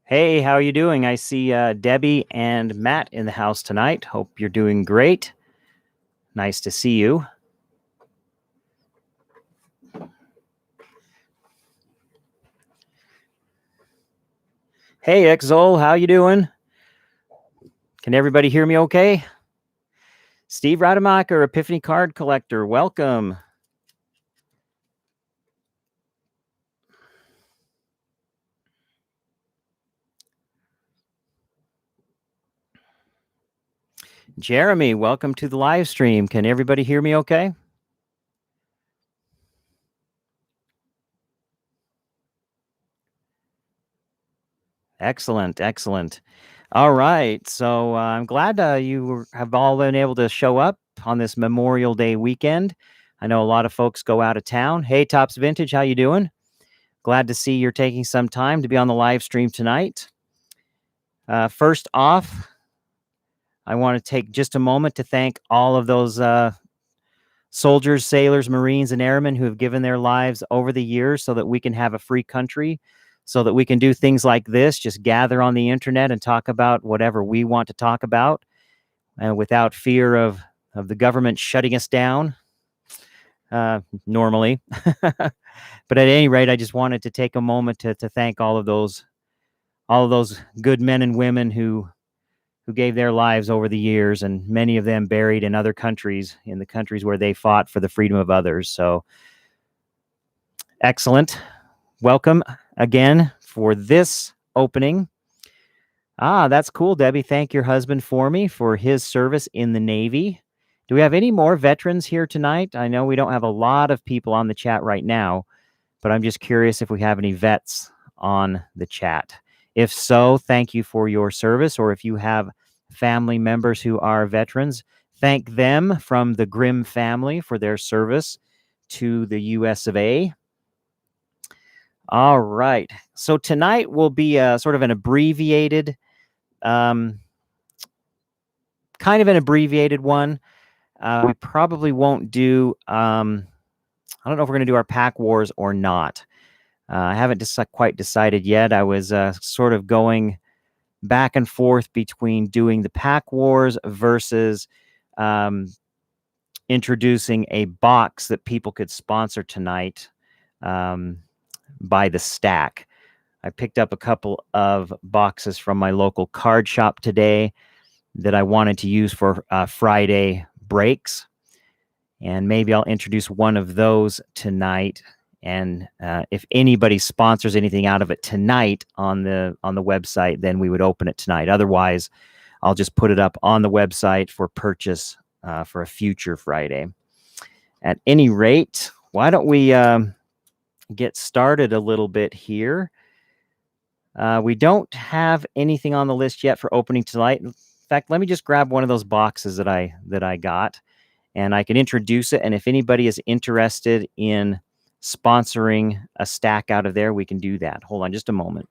Hey, how are you doing? I see Debbie and Matt in the house tonight. Hope you're doing great. Nice to see you. Hey, Exol, how you doing? Can everybody hear me okay? Steve Rademacher, Epiphany Card Collector, welcome. Jeremy, welcome to the live stream. Can everybody hear me okay? Excellent, excellent. All right, so I'm glad have all been able to show up on this Memorial Day weekend. I know a lot of folks go out of town. Hey, Tops Vintage, how you doing? Glad to see you're taking some time to be on the live stream tonight. First off, I want to take just a moment to thank all of those soldiers, sailors, Marines, and airmen who have given their lives over the years so that we can have a free country, so that we can do things like this, just gather on the internet and talk about whatever we want to talk about without fear of the government shutting us down normally. But at any rate, I just wanted to take a moment to thank all of those good men and women who gave their lives over the years, and many of them buried in other countries, in the countries where they fought for the freedom of others. So excellent. Welcome again for this opening. That's cool, Debbie. Thank your husband for me for his service in the Navy. Do we have any more veterans here tonight? I know we don't have a lot of people on the chat right now, but I'm just curious if we have any vets on the chat. If so, thank you for your service. Or if you have family members who are veterans, thank them from the Grimm family for their service to the US of A. All right. So tonight will be sort of an abbreviated, kind of an abbreviated one. We probably won't do, I don't know if we're going to do our pack wars or not. I haven't quite decided yet. I was sort of going back and forth between doing the pack wars versus introducing a box that people could sponsor tonight by the stack. I picked up a couple of boxes from my local card shop today that I wanted to use for Friday breaks. And maybe I'll introduce one of those tonight. And if anybody sponsors anything out of it tonight on the website, then we would open it tonight. Otherwise, I'll just put it up on the website for purchase for a future Friday. At any rate, why don't we get started a little bit here? We don't have anything on the list yet for opening tonight. In fact, let me just grab one of those boxes that I got, and I can introduce it. And if anybody is interested in sponsoring a stack out of there, we can do that. Hold on just a moment.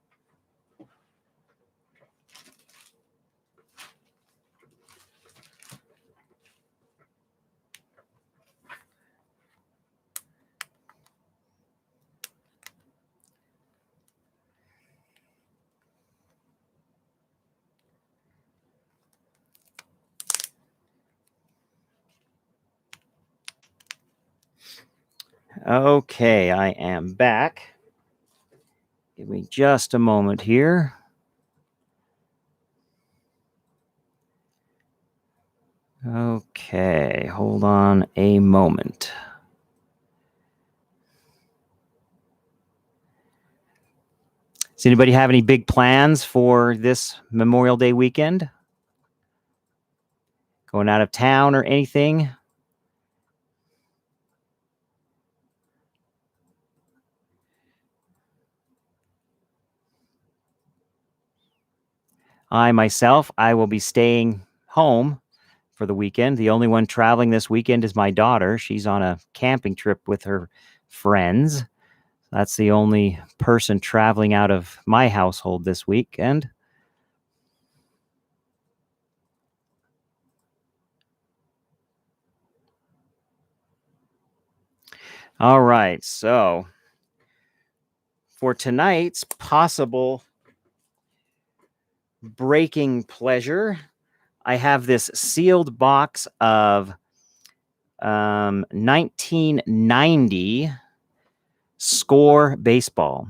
Okay, I am back. Give me just a moment here. Okay, hold on a moment. Does anybody have any big plans for this Memorial Day weekend? Going out of town or anything? I will be staying home for the weekend. The only one traveling this weekend is my daughter. She's on a camping trip with her friends. That's the only person traveling out of my household this weekend. All right, so for tonight's possible breaking pleasure. I have this sealed box of 1990 Score baseball.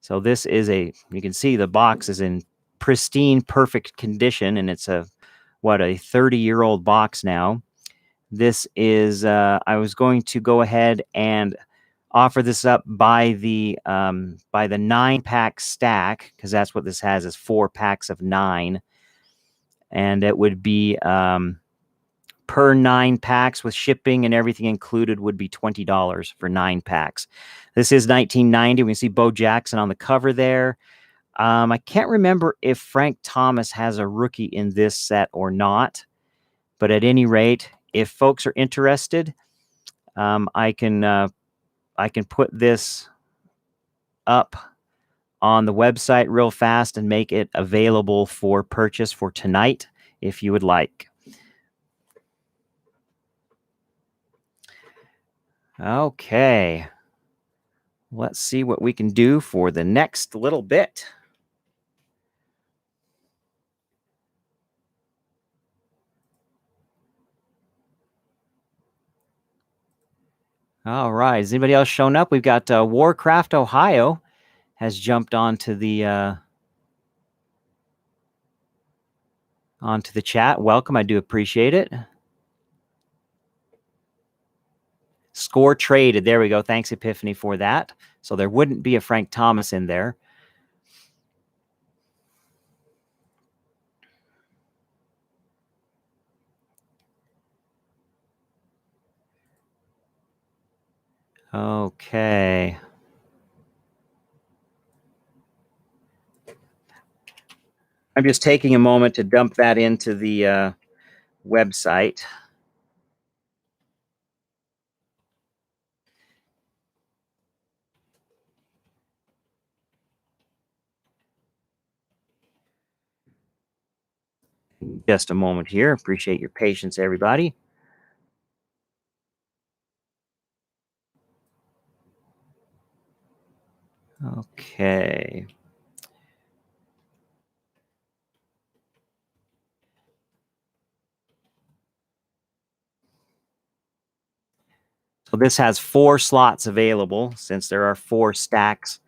So this is you can see the box is in pristine, perfect condition, and it's a 30-year-old box now. This is, I was going to go ahead and offer this up by the 9-pack stack, because that's what this has, is 4 packs of 9. And it would be per 9 packs with shipping and everything included would be $20 for 9 packs. This is 1990. We can see Bo Jackson on the cover there. I can't remember if Frank Thomas has a rookie in this set or not, but at any rate, if folks are interested, I can put this up on the website real fast and make it available for purchase for tonight if you would like. Okay, let's see what we can do for the next little bit. All right, has anybody else shown up? We've got Warcraft Ohio has jumped onto the chat. Welcome, I do appreciate it. Score traded. There we go. Thanks, Epiphany, for that. So there wouldn't be a Frank Thomas in there. Okay. I'm just taking a moment to dump that into the website. Just a moment here. Appreciate your patience, everybody. Okay. So this has 4 slots available since there are 4 stacks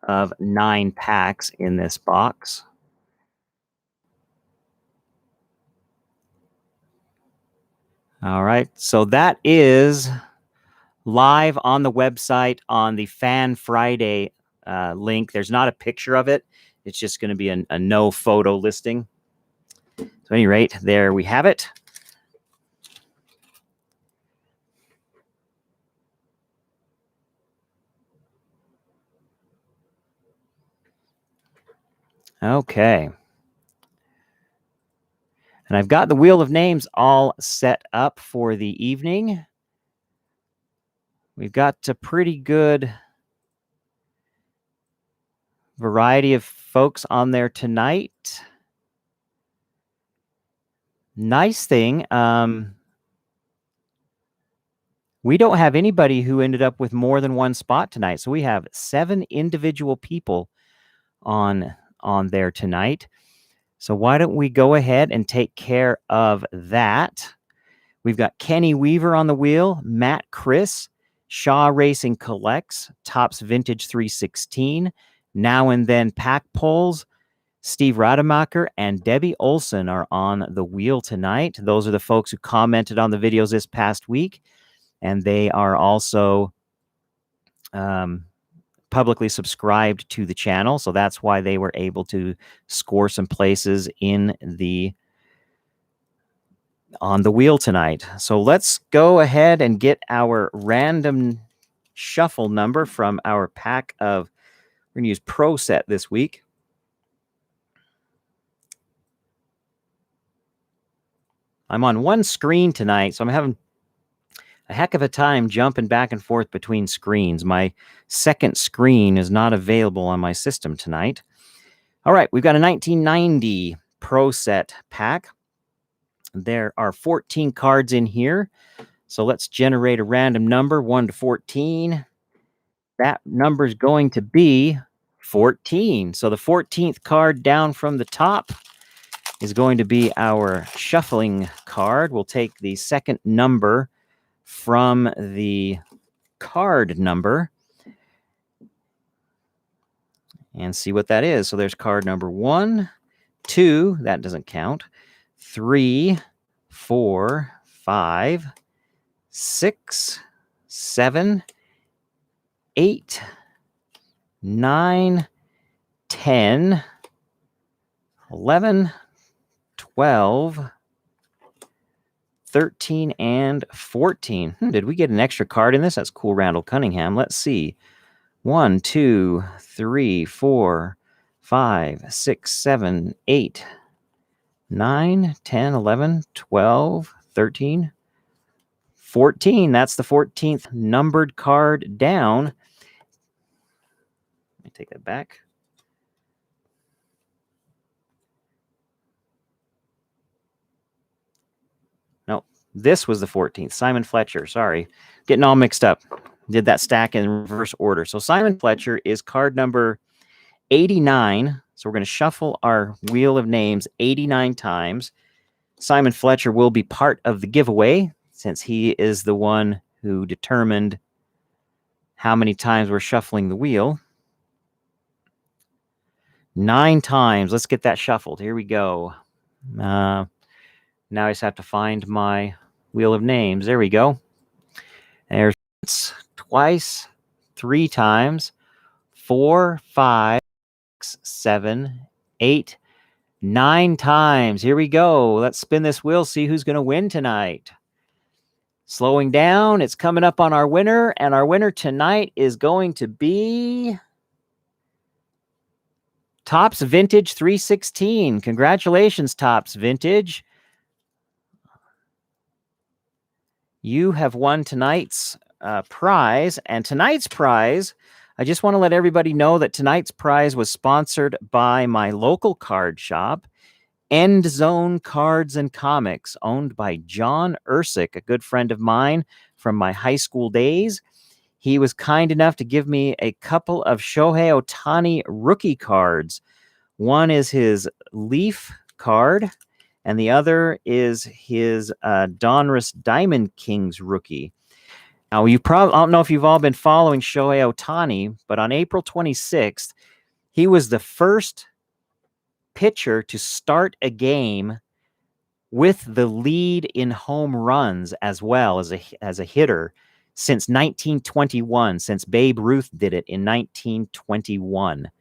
of 9 packs in this box. All right, so that is live on the website on the Fan Friday link. There's not a picture of it. It's just going to be a no photo listing. So at any rate, there we have it. Okay. And I've got the Wheel of Names all set up for the evening. We've got a pretty good variety of folks on there tonight. Nice thing, we don't have anybody who ended up with more than 1 spot tonight. So we have 7 individual people on there tonight. So why don't we go ahead and take care of that? We've got Kenny Weaver on the wheel, Matt Chris, Shaw Racing Collects, Topps Vintage 316, Now and Then Pack Polls, Steve Rademacher, and Debbie Olson are on the wheel tonight. Those are the folks who commented on the videos this past week, and they are also publicly subscribed to the channel, so that's why they were able to score some places on the wheel tonight. So let's go ahead and get our random shuffle number from our pack of, we're going to use Pro Set this week. I'm on one screen tonight, so I'm having a heck of a time jumping back and forth between screens. My second screen is not available on my system tonight. All right, we've got a 1990 Pro Set pack. There are 14 cards in here. So let's generate a random number, 1 to 14. That number is going to be 14. So the 14th card down from the top is going to be our shuffling card. We'll take the second number from the card number and see what that is. So there's card number 1, 2, that doesn't count, 3, 4, 5, 6, 7, 8, 9, 10, 11, 12, 13, and 14. Did we get an extra card in this? That's cool, Randall Cunningham. Let's see. 1, 2, 3, 4, 5, 6, 7, 8, 9, 10, 11, 12, 13, 14. That's the 14th numbered card down. Let me take that back. No, this was the 14th. Simon Fletcher. Sorry. Getting all mixed up. Did that stack in reverse order. So Simon Fletcher is card number 89. So we're going to shuffle our wheel of names 89 times. Simon Fletcher will be part of the giveaway since he is the one who determined how many times we're shuffling the wheel. 9 times. Let's get that shuffled. Here we go. Now I just have to find my wheel of names. There we go. There's twice, 3 times, 4, 5, 6, 7, 8, 9 times. Here we go. Let's spin this wheel, see who's going to win tonight. Slowing down, it's coming up on our winner, and our winner tonight is going to be Topps Vintage 316. Congratulations, Topps Vintage. You have won tonight's prize, and tonight's prize, I just want to let everybody know that tonight's prize was sponsored by my local card shop, End Zone Cards and Comics, owned by John Ursick, a good friend of mine from my high school days. He was kind enough to give me a couple of Shohei Ohtani rookie cards. One is his Leaf card, and the other is his Donruss Diamond Kings rookie. Now, I don't know if you've all been following Shohei Ohtani, but on April 26th, he was the first pitcher to start a game with the lead in home runs as well as a hitter since 1921, since Babe Ruth did it in 1921.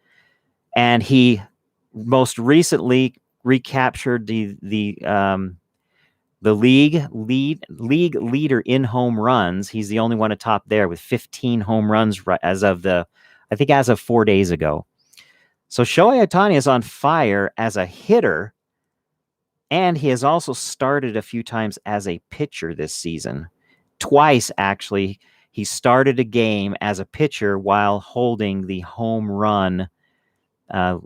And he most recently recaptured the league leader in home runs. He's the only one atop there with 15 home runs as of 4 days ago. So Shohei Ohtani is on fire as a hitter, and he has also started a few times as a pitcher this season. Twice, actually, he started a game as a pitcher while holding the home run, the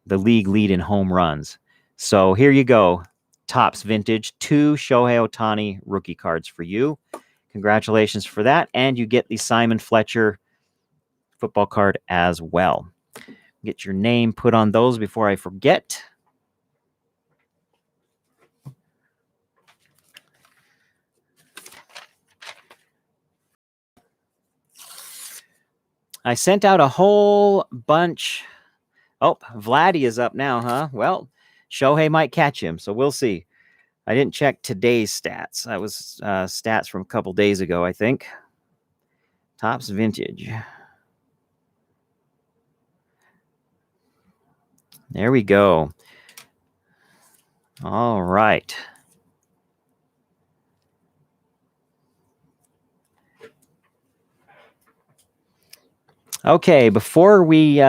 league lead in home runs. So here you go. Topps Vintage, 2 Shohei Ohtani rookie cards for you. Congratulations for that. And you get the Simon Fletcher football card as well. Get your name put on those before I forget. I sent out a whole bunch. Oh, Vladdy is up now, huh? Well, Shohei might catch him, so we'll see. I didn't check today's stats. That was stats from a couple days ago, I think. Topps Vintage. There we go. All right. Okay, before we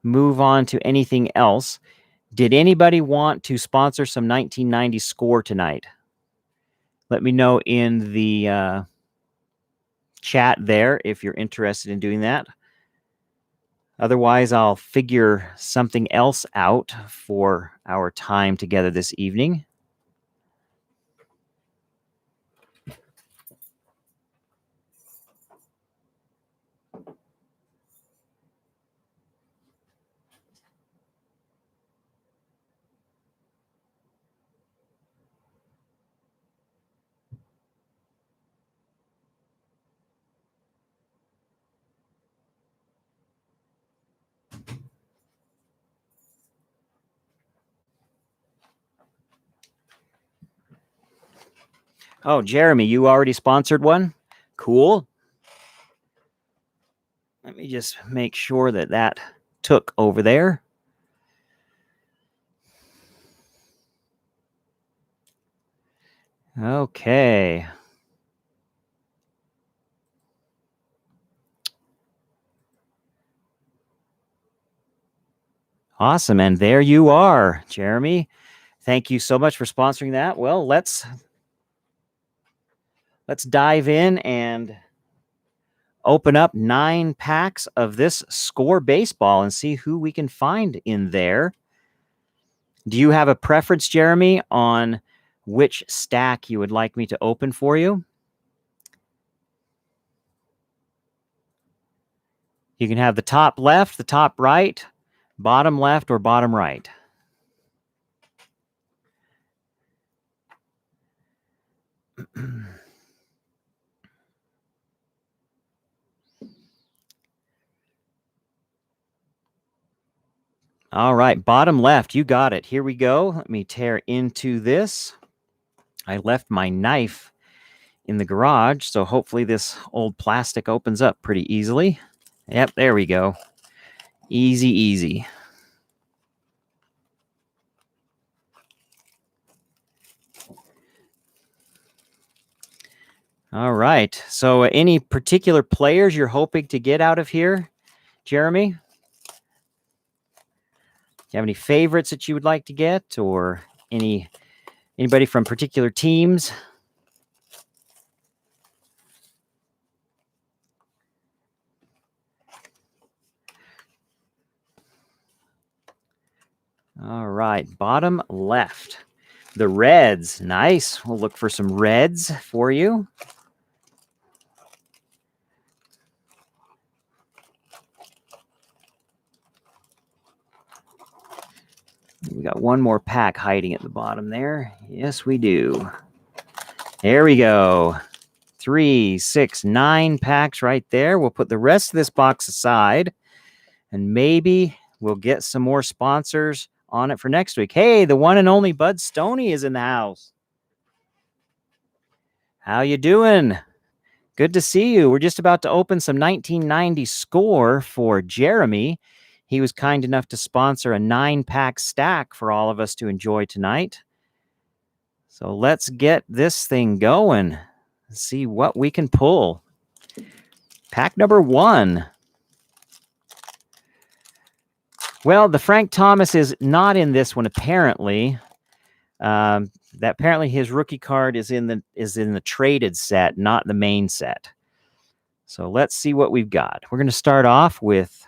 move on to anything else, did anybody want to sponsor some 1990 score tonight? Let me know in the chat there if you're interested in doing that. Otherwise, I'll figure something else out for our time together this evening. Oh, Jeremy, you already sponsored one? Cool. Let me just make sure that that took over there. Okay. Awesome. And there you are, Jeremy. Thank you so much for sponsoring that. Well, let's dive in and open up 9 packs of this Score baseball and see who we can find in there. Do you have a preference, Jeremy, on which stack you would like me to open for you? You can have the top left, the top right, bottom left, or bottom right. All right, bottom left, you got it. Here we go. Let me tear into this. I left my knife in the garage, so hopefully this old plastic opens up pretty easily. Yep, there we go. Easy, easy. All right. So any particular players you're hoping to get out of here, Jeremy? Do you have any favorites that you would like to get, or anybody from particular teams? All right, bottom left. The Reds. Nice. We'll look for some Reds for you. We got one more pack hiding at the bottom there. Yes, we do. There we go. 3, 6, 9 packs right there. We'll put the rest of this box aside, and maybe we'll get some more sponsors on it for next week. Hey, the one and only Bud Stoney is in the house. How you doing? Good to see you. We're just about to open some 1990 Score for Jeremy. He was kind enough to sponsor a 9-pack stack for all of us to enjoy tonight. So let's get this thing going. See what we can pull. Pack number 1. Well, the Frank Thomas is not in this one, apparently. Apparently his rookie card is in the traded set, not the main set. So let's see what we've got. We're going to start off with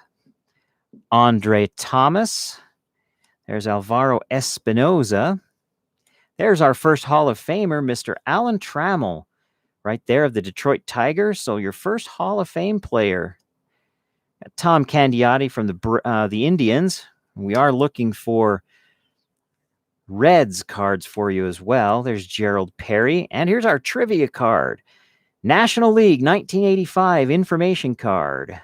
Andre Thomas. There's Alvaro Espinoza. There's our first Hall of Famer, Mr. Alan Trammell, right there of the Detroit Tigers. So your first Hall of Fame player. Tom Candiotti from the Indians. We are looking for Reds cards for you as well. There's Gerald Perry. And here's our trivia card. National League 1985 information card.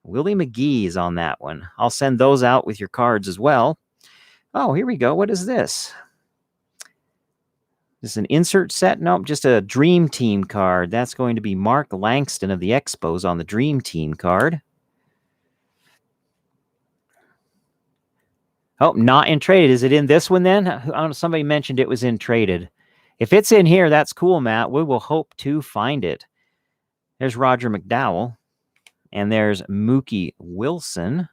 Willie McGee is on that one. I'll send those out with your cards as well. Oh, here we go. What is this? Is this an insert set? Nope, just a Dream Team card. That's going to be Mark Langston of the Expos on the Dream Team card. Oh, not in traded. Is it in this one then? I don't know, somebody mentioned it was in traded. If it's in here, that's cool, Matt. We will hope to find it. There's Roger McDowell. And there's Mookie Wilson.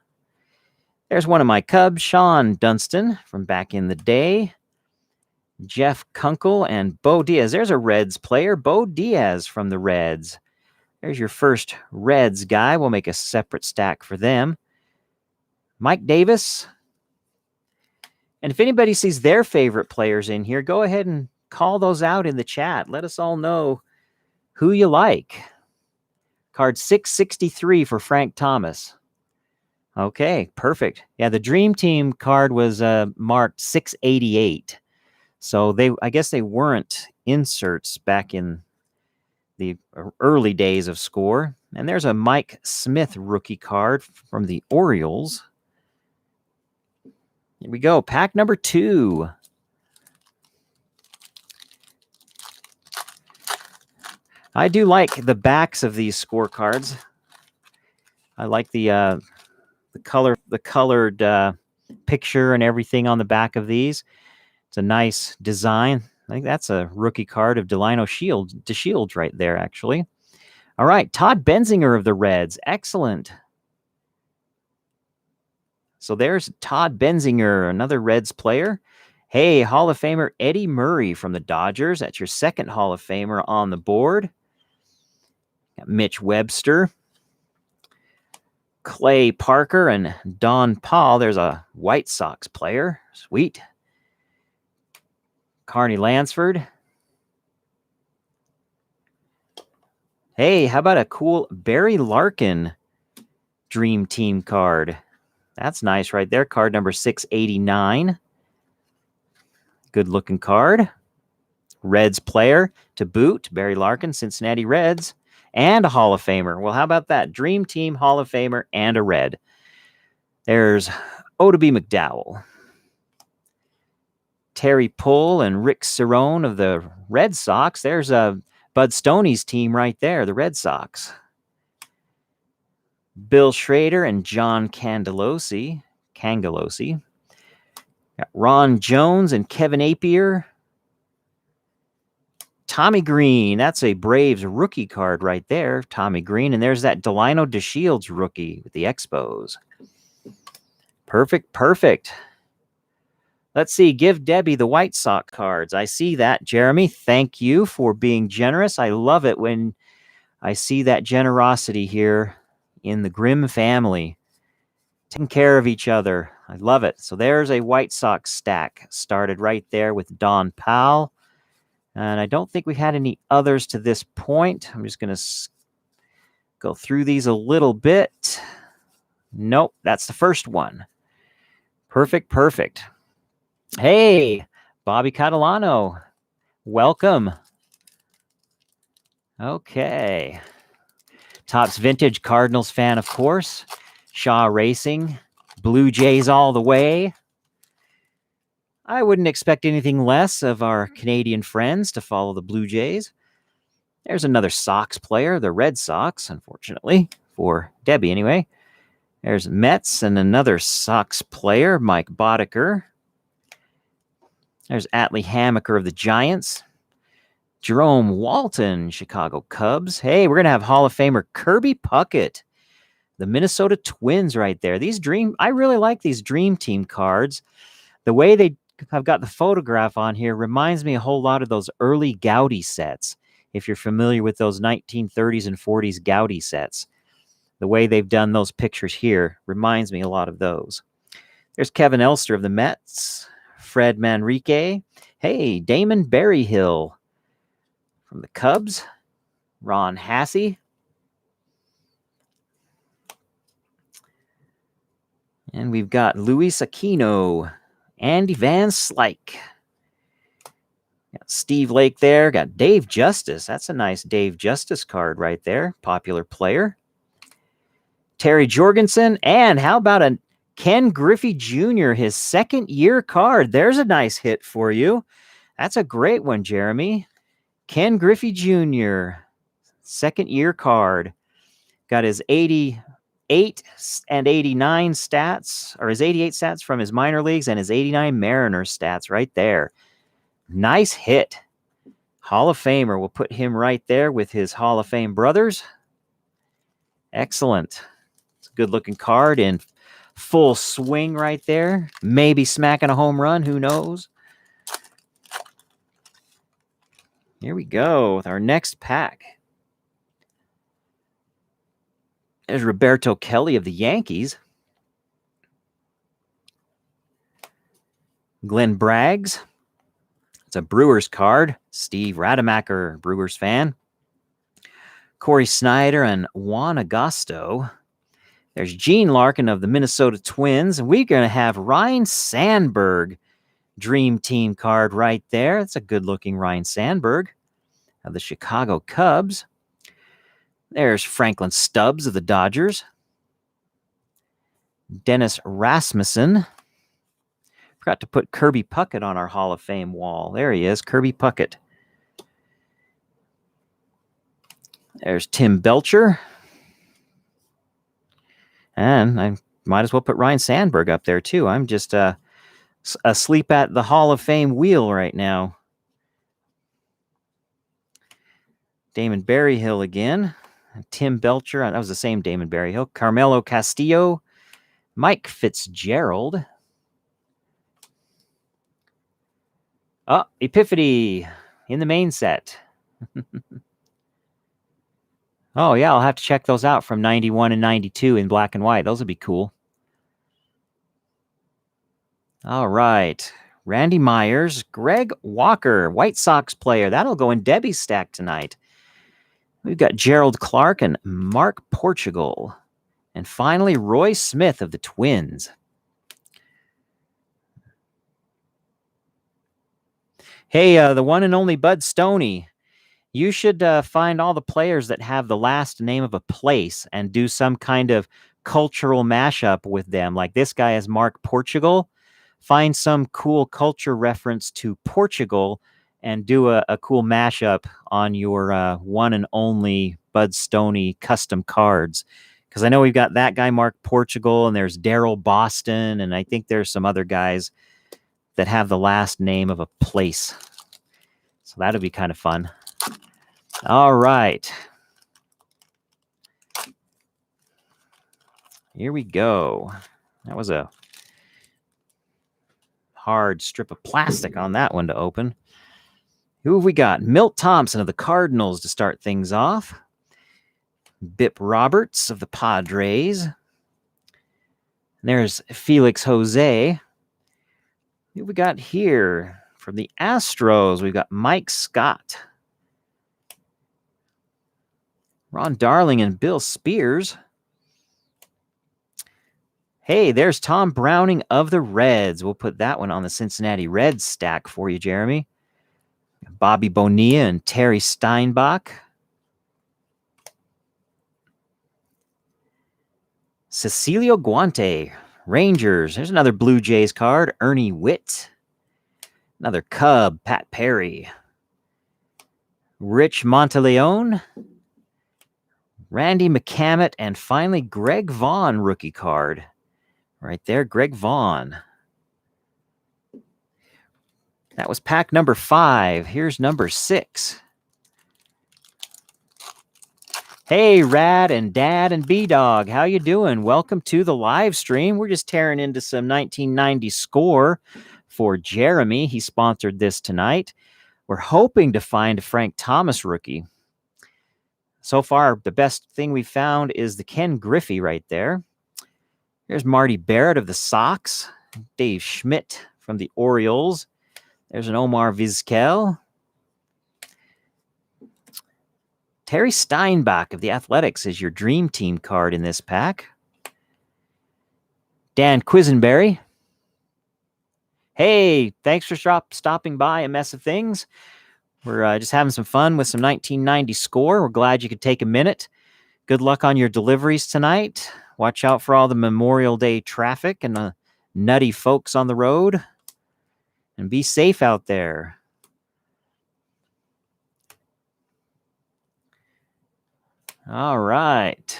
There's one of my Cubs, Sean Dunston from back in the day. Jeff Kunkel and Bo Diaz. There's a Reds player, Bo Diaz from the Reds. There's your first Reds guy. We'll make a separate stack for them. Mike Davis. And if anybody sees their favorite players in here, go ahead and call those out in the chat. Let us all know who you like. Card 663 for Frank Thomas. Okay, perfect. Yeah, the Dream Team card was marked 688. So I guess they weren't inserts back in the early days of Score. And there's a Mike Smith rookie card from the Orioles. Here we go. Pack number 2. I do like the backs of these scorecards. I like the colored picture and everything on the back of these. It's a nice design. I think that's a rookie card of Delino Shields right there, actually. All right, Todd Benzinger of the Reds. Excellent. So there's Todd Benzinger, another Reds player. Hey, Hall of Famer Eddie Murray from the Dodgers. That's your second Hall of Famer on the board. Got Mitch Webster, Clay Parker, and Don Paul. There's a White Sox player. Sweet. Carney Lansford. Hey, how about a cool Barry Larkin Dream Team card? That's nice right there. Card number 689. Good looking card. Reds player to boot. Barry Larkin, Cincinnati Reds. And a Hall of Famer. Well, how about that? Dream Team Hall of Famer and a Red. There's O.B. McDowell. Terry Pull and Rick Cerrone of the Red Sox. There's Bud Stoney's team right there, the Red Sox. Bill Schrader and John Cangelosi. Got Ron Jones and Kevin Appier. Tommy Green. That's a Braves rookie card right there. Tommy Green. And there's that Delino DeShields rookie with the Expos. Perfect. Let's see. Give Debbie the White Sox cards. I see that, Jeremy. Thank you for being generous. I love it when I see that generosity here in the Grimm family. Taking care of each other. I love it. So there's a White Sox stack started right there with Don Powell. And I don't think we had any others to this point. I'm just going to go through these a little bit. Nope, that's the first one. Perfect. Hey, Bobby Catalano. Welcome. Okay. Topps Vintage Cardinals fan, of course. Shaw Racing. Blue Jays all the way. I wouldn't expect anything less of our Canadian friends to follow the Blue Jays. There's another Sox player, the Red Sox, unfortunately, for Debbie anyway. There's Mets and another Sox player, Mike Boddicker. There's Atlee Hammaker of the Giants. Jerome Walton, Chicago Cubs. Hey, we're going to have Hall of Famer Kirby Puckett, the Minnesota Twins right there. I really like these Dream Team cards. The way I've got the photograph on here reminds me a whole lot of those early Gaudy sets. If you're familiar with those 1930s and 40s Gaudy sets, the way they've done those pictures here reminds me a lot of those. There's Kevin Elster of the Mets, Fred Manrique. Hey, Damon Berryhill from the Cubs, Ron Hassey. And we've got Luis Aquino, Andy Van Slyke. Got Steve Lake there. Got Dave Justice. That's a nice Dave Justice card right there. Popular player. Terry Jorgensen. And how about a Ken Griffey Jr., his second year card? There's a nice hit for you. That's a great one, Jeremy. Ken Griffey Jr., second year card. Got his 88 and 89 stats, or his 88 stats from his minor leagues and his 89 Mariners stats right there. Nice hit. Hall of Famer. We'll put him right there with his Hall of Fame brothers. Excellent. It's a good looking card in full swing right there. Maybe smacking a home run. Who knows? Here we go with our next pack. There's Roberto Kelly of the Yankees. Glenn Braggs. It's a Brewers card. Steve Rademacher, Brewers fan. Corey Snyder and Juan Agosto. There's Gene Larkin of the Minnesota Twins. And we're going to have Ryan Sandberg Dream Team card right there. It's a good-looking Ryan Sandberg of the Chicago Cubs. There's Franklin Stubbs of the Dodgers. Dennis Rasmussen. Forgot to put Kirby Puckett on our Hall of Fame wall. There he is, Kirby Puckett. There's Tim Belcher. And I might as well put Ryan Sandberg up there, too. I'm just asleep at the Hall of Fame wheel right now. Damon Berryhill again. Tim Belcher. That was the same Damon Berryhill. Carmelo Castillo. Mike Fitzgerald. Oh, Epiphany in the main set. Oh, yeah, I'll have to check those out from 91 and 92 in black and white. Those would be cool. All right. Randy Myers, Greg Walker, White Sox player. That'll go in Debbie's stack tonight. We've got Gerald Clark and Mark Portugal. And finally, Roy Smith of the Twins. Hey, the one and only Bud Stoney. You should find all the players that have the last name of a place and do some kind of cultural mashup with them. Like this guy is Mark Portugal. Find some cool culture reference to Portugal and do a cool mashup on your one and only Bud Stoney custom cards. Because I know we've got that guy, Mark Portugal, and there's Daryl Boston, and I think there's some other guys that have the last name of a place. So that'll be kind of fun. All right. Here we go. That was a hard strip of plastic on that one to open. Who have we got? Milt Thompson of the Cardinals to start things off. Bip Roberts of the Padres. There's Felix Jose. Who we got here? From the Astros, we've got Mike Scott. Ron Darling and Bill Spears. Hey, there's Tom Browning of the Reds. We'll put that one on the Cincinnati Reds stack for you, Jeremy. Bobby Bonilla and Terry Steinbach. Cecilio Guante, Rangers. There's another Blue Jays card. Ernie Witt. Another Cub, Pat Perry. Rich Monteleone. Randy McCammett. And finally, Greg Vaughn rookie card. Right there, Greg Vaughn. That was pack number 5. Here's number 6. Hey, Rad and Dad and B-Dog, how you doing? Welcome to the live stream. We're just tearing into some 1990 score for Jeremy. He sponsored this tonight. We're hoping to find a Frank Thomas rookie. So far, the best thing we found is the Ken Griffey right there. Here's Marty Barrett of the Sox. Dave Schmidt from the Orioles. There's an Omar Vizquel. Terry Steinbach of the Athletics is your Dream Team card in this pack. Dan Quisenberry. Hey, thanks for stopping by a Mess of Things. We're just having some fun with some 1990 score. We're glad you could take a minute. Good luck on your deliveries tonight. Watch out for all the Memorial Day traffic and the nutty folks on the road. And be safe out there. All right.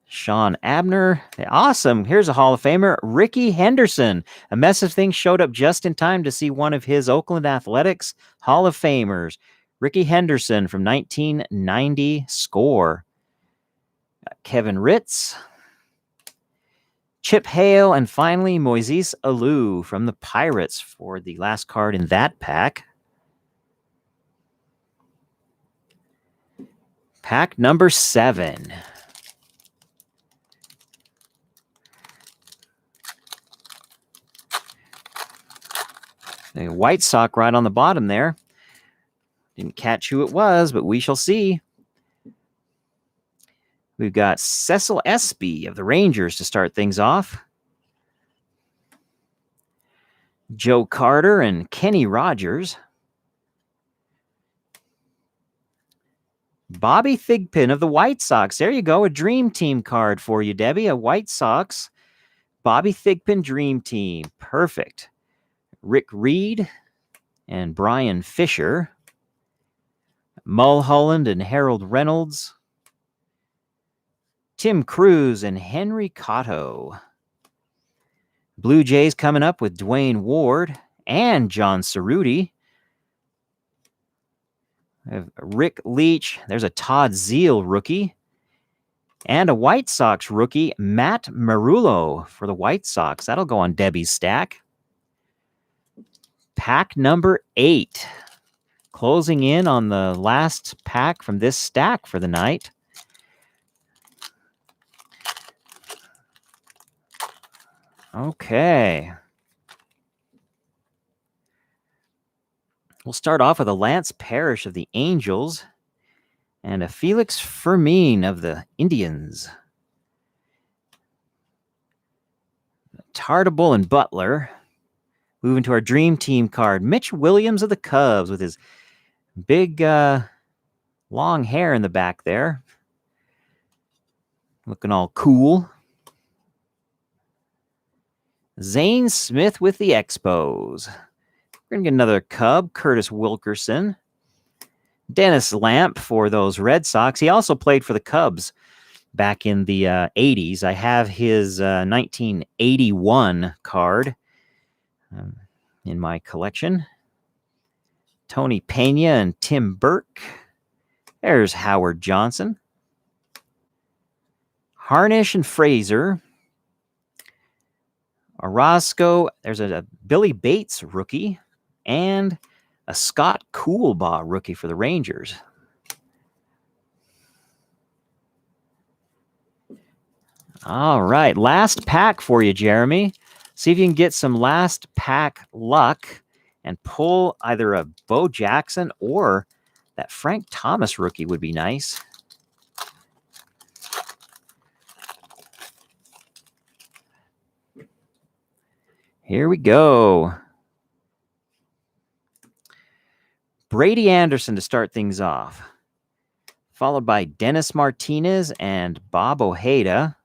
Sean Abner. Awesome. Here's a Hall of Famer, Ricky Henderson. A Mess of Things showed up just in time to see one of his Oakland Athletics Hall of Famers. Ricky Henderson from 1990 score. Kevin Ritz. Chip Hale, and finally Moises Alou from the Pirates for the last card in that pack. Pack number 7. The White Sox right on the bottom there. Didn't catch who it was, but we shall see. We've got Cecil Espy of the Rangers to start things off. Joe Carter and Kenny Rogers. Bobby Thigpen of the White Sox. There you go, a Dream Team card for you, Debbie. A White Sox Bobby Thigpen Dream Team. Perfect. Rick Reed. and Brian Fisher. Mulholland and Harold Reynolds. Tim Cruz and Henry Cotto. Blue Jays coming up with Dwayne Ward and John Cerruti. Rick Leach. There's a Todd Zeal rookie. And a White Sox rookie, Matt Marullo for the White Sox. That'll go on Debbie's stack. Pack number 8. Closing in on the last pack from this stack for the night. Okay. We'll start off with a Lance Parrish of the Angels and a Felix Fermin of the Indians. Tartable and Butler. Moving to our Dream Team card. Mitch Williams of the Cubs with his big long hair in the back there. Looking all cool. Zane Smith with the Expos. We're going to get another Cub, Curtis Wilkerson. Dennis Lamp for those Red Sox. He also played for the Cubs back in the 80s. I have his 1981 card in my collection. Tony Pena and Tim Burke. There's Howard Johnson. Harnish and Fraser. Orozco. There's a Billy Bates rookie. And a Scott Coolbaugh rookie for the Rangers. All right, last pack for you, Jeremy. See if you can get some last pack luck and pull either a Bo Jackson or that Frank Thomas rookie would be nice. Here we go. Brady Anderson to start things off, followed by Dennis Martinez and Bob Ojeda.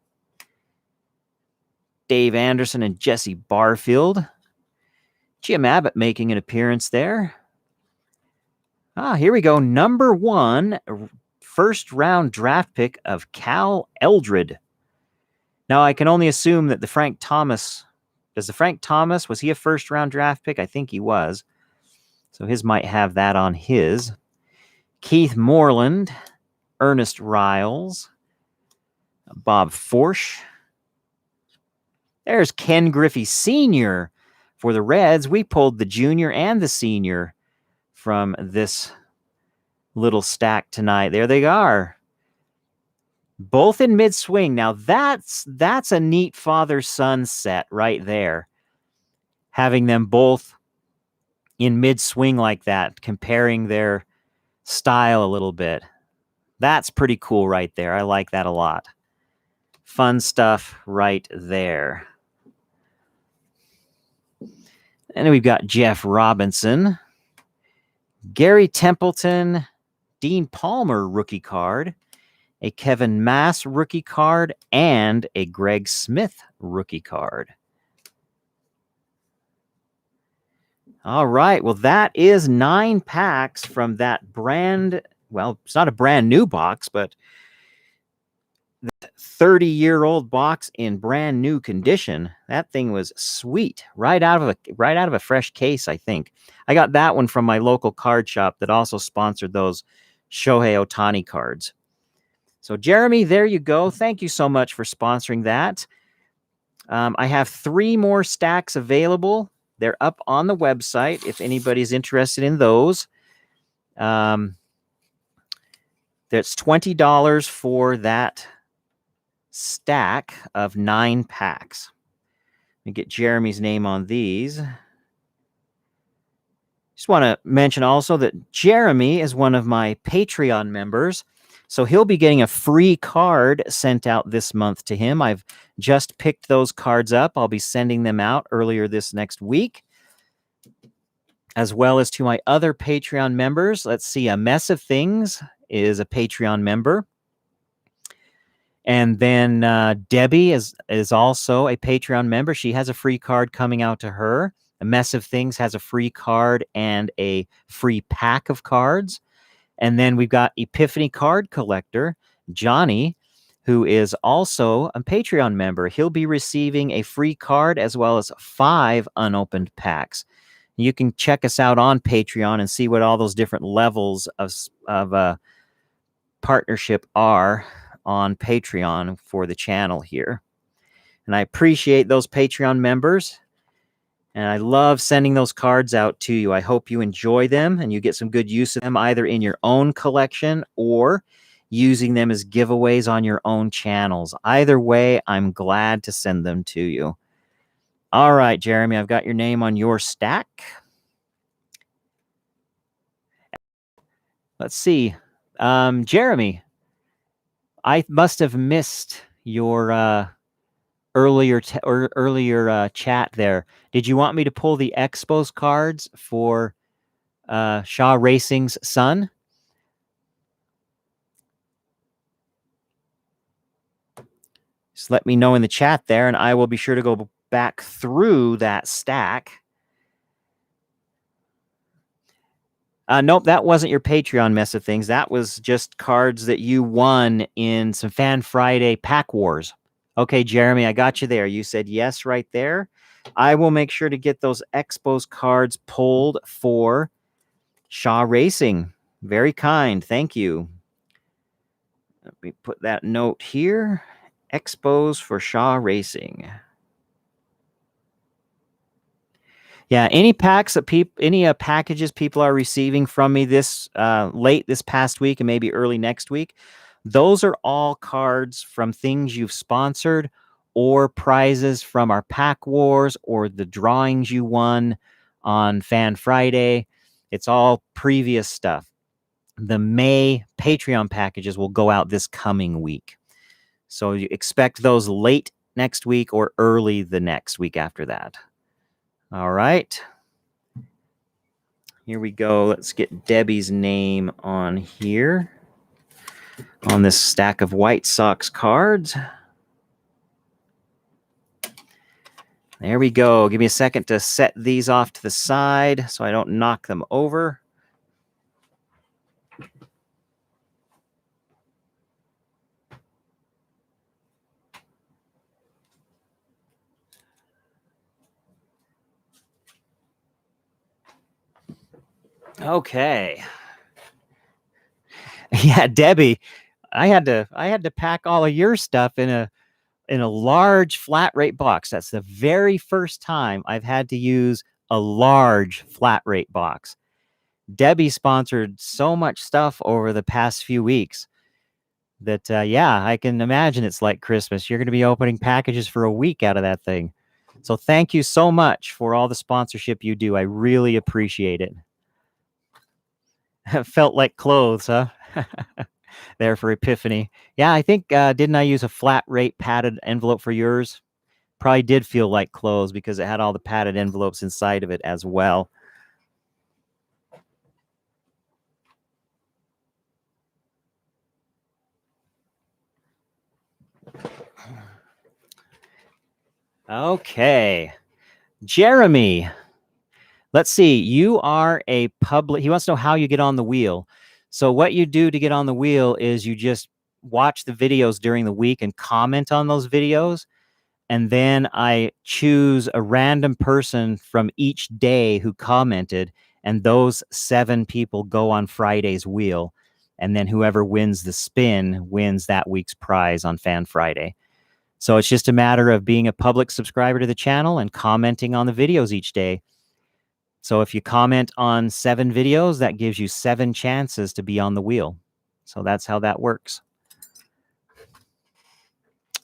Dave Anderson and Jesse Barfield. Jim Abbott making an appearance there. Here we go. Number 1 first-round draft pick of Cal Eldred. Now, I can only assume that the Frank Thomas... was he a first-round draft pick? I think he was. So his might have that on his. Keith Moreland, Ernest Riles, Bob Forsch. There's Ken Griffey Sr. for the Reds. We pulled the junior and the senior from this little stack tonight. There they are. Both in mid-swing. Now that's a neat father-son set right there. Having them both in mid-swing like that, comparing their style a little bit. That's pretty cool right there. I like that a lot. Fun stuff right there. And then we've got Jeff Robinson, Gary Templeton, Dean Palmer rookie card, a Kevin Mass rookie card, and a Greg Smith rookie card. All right, well, that is 9 packs from that it's not a brand new box, but the 30-year-old box in brand new condition. That thing was sweet, right out of a fresh case, I think. I got that one from my local card shop that also sponsored those Shohei Ohtani cards. So, Jeremy, there you go. Thank you so much for sponsoring that. I have 3 more stacks available. They're up on the website if anybody's interested in those. That's $20 for that stack of 9 packs. Let me get Jeremy's name on these. Just want to mention also that Jeremy is one of my Patreon members, so he'll be getting a free card sent out this month to him. I've just picked those cards up. I'll be sending them out earlier this next week, as well as to my other Patreon members. Let's see, A Mess of Things is a Patreon member. And then Debbie is also a Patreon member. She has a free card coming out to her. A Mess of Things has a free card and a free pack of cards. And then we've got Epiphany Card Collector, Johnny, who is also a Patreon member. He'll be receiving a free card as well as 5 unopened packs. You can check us out on Patreon and see what all those different levels of partnership are on Patreon for the channel here. And I appreciate those Patreon members. And I love sending those cards out to you. I hope you enjoy them and you get some good use of them either in your own collection or using them as giveaways on your own channels. Either way, I'm glad to send them to you. All right, Jeremy, I've got your name on your stack. Let's see. Jeremy, I must have missed your earlier chat there. Did you want me to pull the Expos cards for Shaw Racing's son? Just let me know in the chat there, and I will be sure to go back through that stack. Nope, that wasn't your Patreon Mess of Things. That was just cards that you won in some Fan Friday Pack Wars. Okay, Jeremy, I got you there. You said yes right there. I will make sure to get those Expos cards pulled for Shaw Racing. Very kind. Thank you. Let me put that note here. Expos for Shaw Racing. Yeah, any packs that any packages people are receiving from me this late this past week and maybe early next week, those are all cards from things you've sponsored or prizes from our pack wars or the drawings you won on Fan Friday. It's all previous stuff. The May Patreon packages will go out this coming week. So you expect those late next week or early the next week after that. All right. Here we go. Let's get Debbie's name on here on this stack of White Sox cards. There we go. Give me a second to set these off to the side so I don't knock them over. Okay. Yeah, Debbie, I had to pack all of your stuff in a large flat rate box. That's the very first time I've had to use a large flat rate box. Debbie sponsored so much stuff over the past few weeks that, yeah, I can imagine it's like Christmas. You're going to be opening packages for a week out of that thing. So thank you so much for all the sponsorship you do. I really appreciate it. Felt like clothes, huh? There for Epiphany. Yeah, I think, didn't I use a flat rate padded envelope for yours? Probably did feel like clothes because it had all the padded envelopes inside of it as well. Okay. Jeremy, let's see. You are a public. He wants to know how you get on the wheel. So what you do to get on the wheel is you just watch the videos during the week and comment on those videos. And then I choose a random person from each day who commented, and those 7 people go on Friday's wheel. And then whoever wins the spin wins that week's prize on Fan Friday. So it's just a matter of being a public subscriber to the channel and commenting on the videos each day. So if you comment on 7 videos, that gives you 7 chances to be on the wheel. So that's how that works.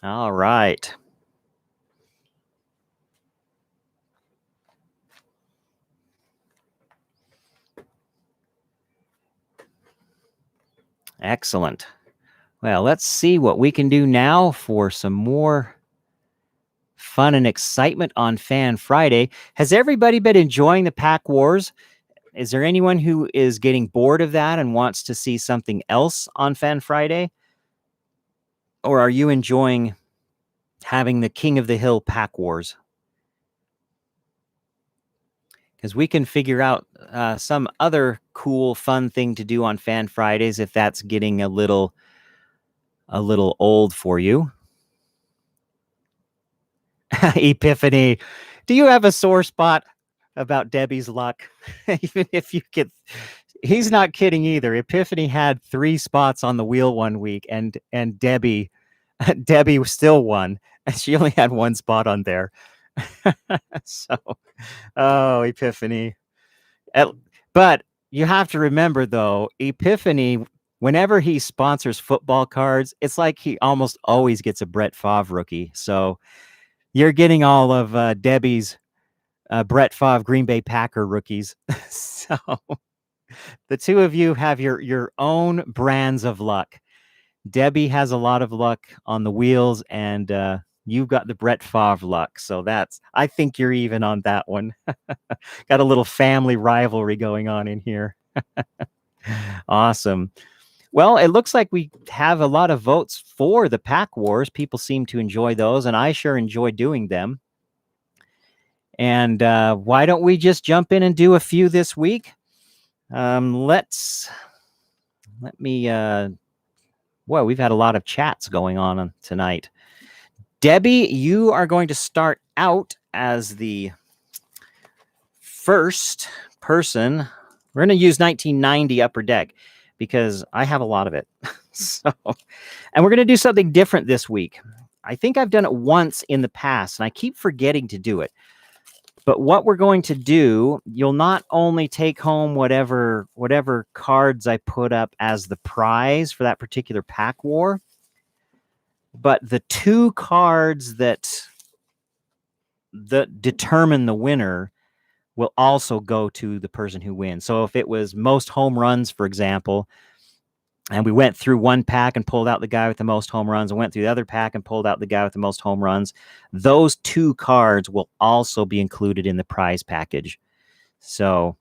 All right. Excellent. Well, let's see what we can do now for some more fun and excitement on Fan Friday. Has everybody been enjoying the Pack Wars? Is there anyone who is getting bored of that and wants to see something else on Fan Friday? Or are you enjoying having the King of the Hill Pack Wars? because we can figure out some other cool, fun thing to do on Fan Fridays if that's getting a little old for you. Epiphany, do you have a sore spot about Debbie's luck? Even if you get, he's not kidding either. Epiphany had 3 spots on the wheel one week, and Debbie still won, and she only had 1 spot on there. So, oh, Epiphany. But you have to remember, though, Epiphany, whenever he sponsors football cards, it's like he almost always gets a Brett Favre rookie. So you're getting all of Debbie's Brett Favre Green Bay Packer rookies. So the two of you have your own brands of luck. Debbie has a lot of luck on the wheels, and you've got the Brett Favre luck. So I think you're even on that one. Got a little family rivalry going on in here. Awesome. Well, it looks like we have a lot of votes for the Pack Wars. People seem to enjoy those, and I sure enjoy doing them. And why don't we just jump in and do a few this week? Let me. Well, we've had a lot of chats going on tonight. Debbie, you are going to start out as the first person. We're going to use 1990 Upper Deck because I have a lot of it. And we're going to do something different this week. I think I've done it once in the past, and I keep forgetting to do it. But what we're going to do, you'll not only take home whatever cards I put up as the prize for that particular pack war, but the 2 cards that determine the winner will also go to the person who wins. So if it was most home runs, for example, and we went through one pack and pulled out the guy with the most home runs, and went through the other pack and pulled out the guy with the most home runs, those 2 cards will also be included in the prize package. So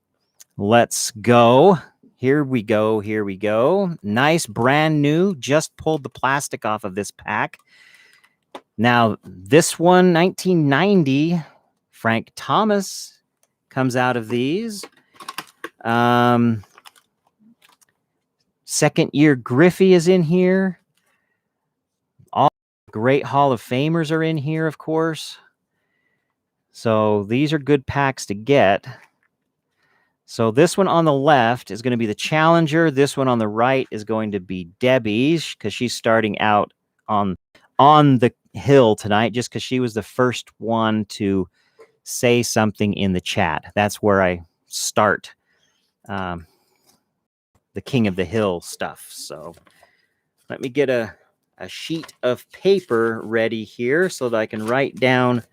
let's go. Here we go. Nice, brand new. Just pulled the plastic off of this pack. Now, this one, 1990, Frank Thomas comes out of these. Second year Griffey is in here. All great Hall of Famers are in here, of course. So these are good packs to get. So this one on the left is going to be the Challenger. This one on the right is going to be Debbie's, because she's starting out on the hill tonight, just because she was the first one to say something in the chat. That's where I start the King of the Hill stuff. So let me get a sheet of paper ready here so that I can write down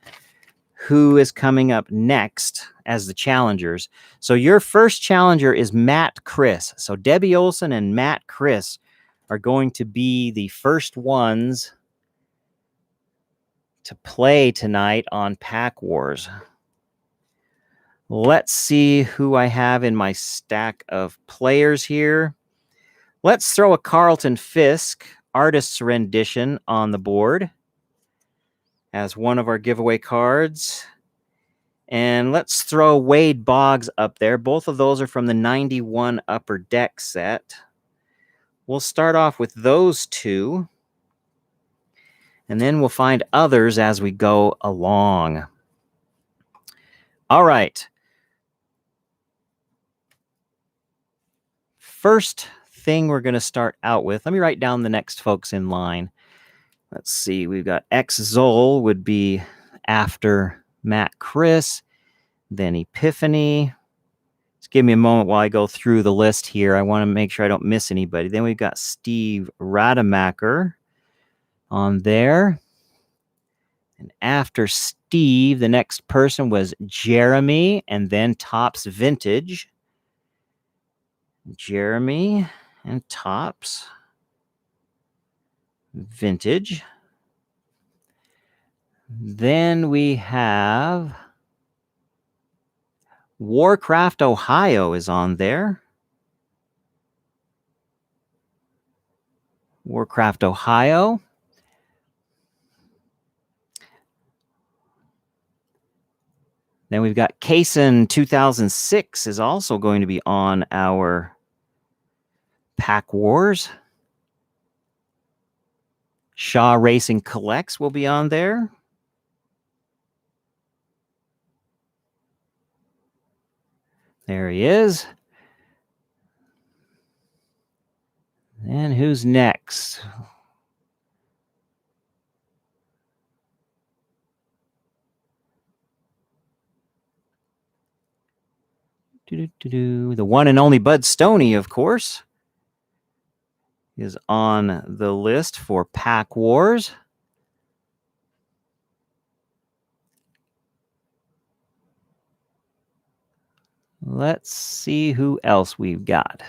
who is coming up next as the challengers. So your first challenger is Matt Chris. So Debbie Olson and Matt Chris are going to be the first ones to play tonight on Pack Wars. Let's see who I have in my stack of players here. Let's throw a Carlton Fisk artist's rendition on the board as one of our giveaway cards. And let's throw Wade Boggs up there. Both of those are from the 91 Upper Deck set. We'll start off with those 2. And then we'll find others as we go along. All right. First thing we're going to start out with, let me write down the next folks in line. Let's see, we've got X Zol would be after Matt Chris, then Epiphany. Just give me a moment while I go through the list here. I want to make sure I don't miss anybody. Then we've got Steve Rademacher on there. And after Steve, the next person was Jeremy, and then Topps Vintage. Jeremy and Topps Vintage. Then we have Warcraft Ohio is on there. Warcraft Ohio. Then we've got Kaysen 2006 is also going to be on our Pack Wars. Shaw Racing Collects will be on there. There he is. And who's next? The one and only Bud Stoney, of course, is on the list for Pack Wars. Let's see who else we've got.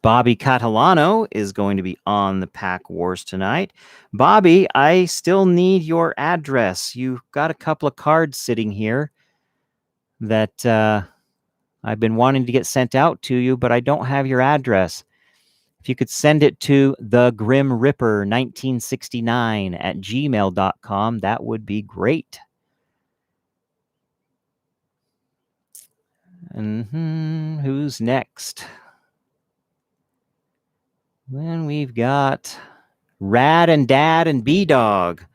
Bobby Catalano is going to be on the Pack Wars tonight. Bobby, I still need your address. You've got a couple of cards sitting here that I've been wanting to get sent out to you, but I don't have your address. If you could send it to thegrimripper1969@gmail.com, that would be great. And who's next? Then we've got Rad and Dad and B-Dog.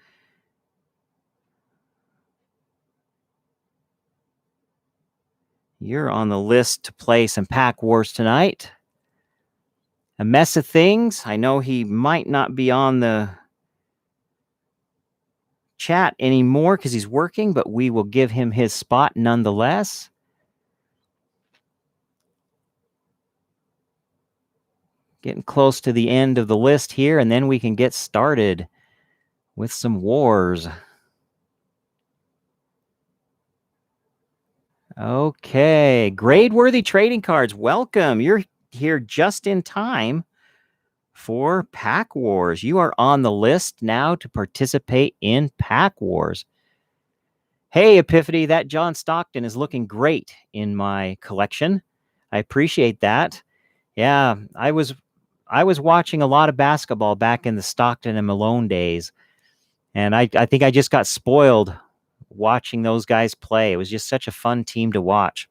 You're on the list to play some Pack Wars tonight. A Mess of Things. I know he might not be on the chat anymore because he's working, but we will give him his spot nonetheless. Getting close to the end of the list here, and then we can get started with some wars. Okay, grade-worthy trading cards. Welcome. You're here just in time for Pack Wars. You are on the list now to participate in Pack Wars. Hey, Epiphany, that John Stockton is looking great in my collection. I appreciate that. Yeah, I was watching a lot of basketball back in the Stockton and Malone days, and I think I just got spoiled watching those guys play. It was just such a fun team to watch.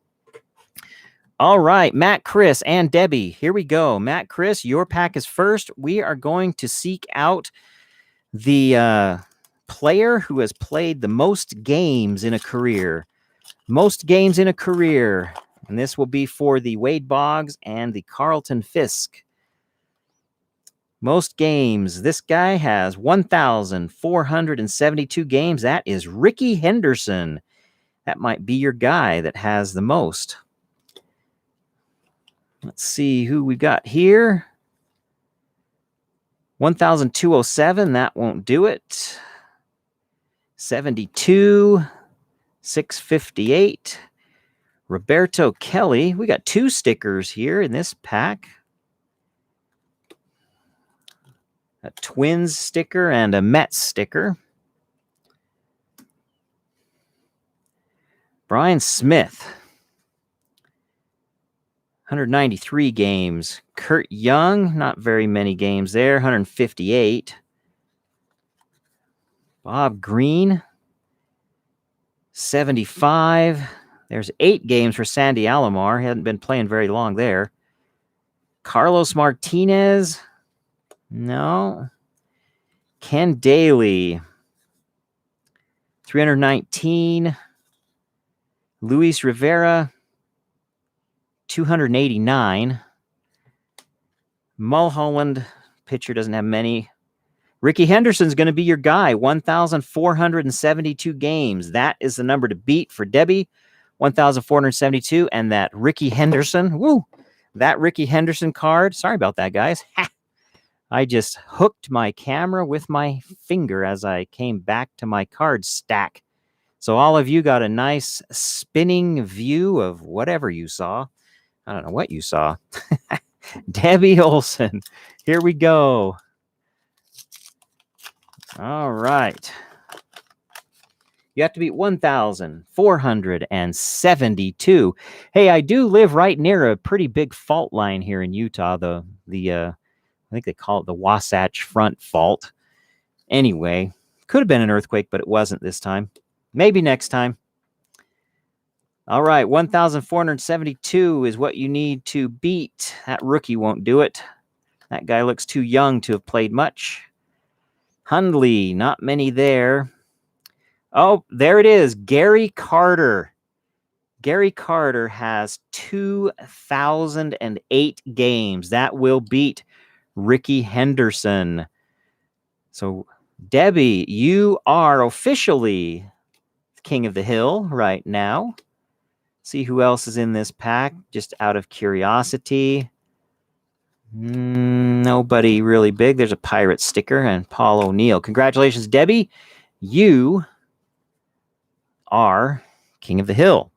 All right, Matt, Chris, and Debbie, here we go. Matt, Chris, your pack is first. We are going to seek out the player who has played the most games in a career. Most games in a career. And this will be for the Wade Boggs and the Carlton Fisk. Most games. This guy has 1,472 games. That is Ricky Henderson. That might be your guy that has the most. Let's see who we've got here. 1,207. That won't do it. 72. 658. Roberto Kelly. We got 2 stickers here in this pack. A Twins sticker and a Mets sticker. Brian Smith. 193 games. Kurt Young, not very many games there. 158. Bob Green. 75. There's 8 games for Sandy Alomar. He hadn't been playing very long there. Carlos Martinez. No. Ken Daly. 319. Luis Rivera. 289. Mulholland. Pitcher doesn't have many. Ricky Henderson's going to be your guy. 1,472 games. That is the number to beat for Debbie. 1,472. And that Ricky Henderson. Woo! That Ricky Henderson card. Sorry about that, guys. Ha! I just hooked my camera with my finger as I came back to my card stack. So all of you got a nice spinning view of whatever you saw. I don't know what you saw. Debbie Olson. Here we go. All right. You have to beat 1,472. Hey, I do live right near a pretty big fault line here in Utah. I think they call it the Wasatch Front Fault. Anyway, Could have been an earthquake, but it wasn't this time. Maybe next time. All right, 1,472 is what you need to beat. That rookie won't do it. That guy looks too young to have played much. Hundley, not many there. Oh, there it is. Gary Carter. Gary Carter has 2,008 games. That will beat Ricky Henderson. So, Debbie, you are officially king of the hill right now. See who else is in this pack, just out of curiosity. Nobody really big. There's a Pirate sticker and Paul O'Neill. Congratulations, Debbie. You are king of the hill.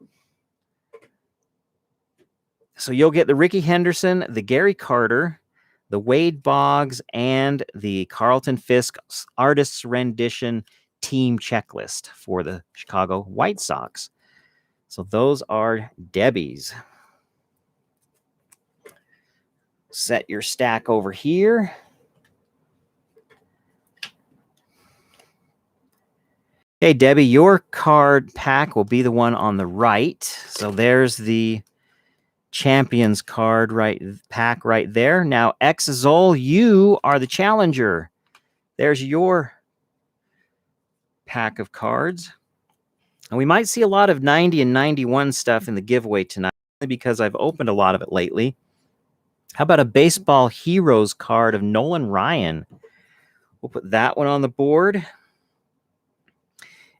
So you'll get the Ricky Henderson, the Gary Carter, the Wade Boggs, and the Carlton Fisk Artist's Rendition team checklist for the Chicago White Sox. So those are Debbie's. Set your stack over here. Okay, Debbie, your card pack will be the one on the right. So there's the Champions card pack right there. Now, Exazol, you are the challenger. There's your pack of cards. And we might see a lot of 90 and 91 stuff in the giveaway tonight because I've opened a lot of it lately. How about a Baseball Heroes card of Nolan Ryan? We'll put that one on the board.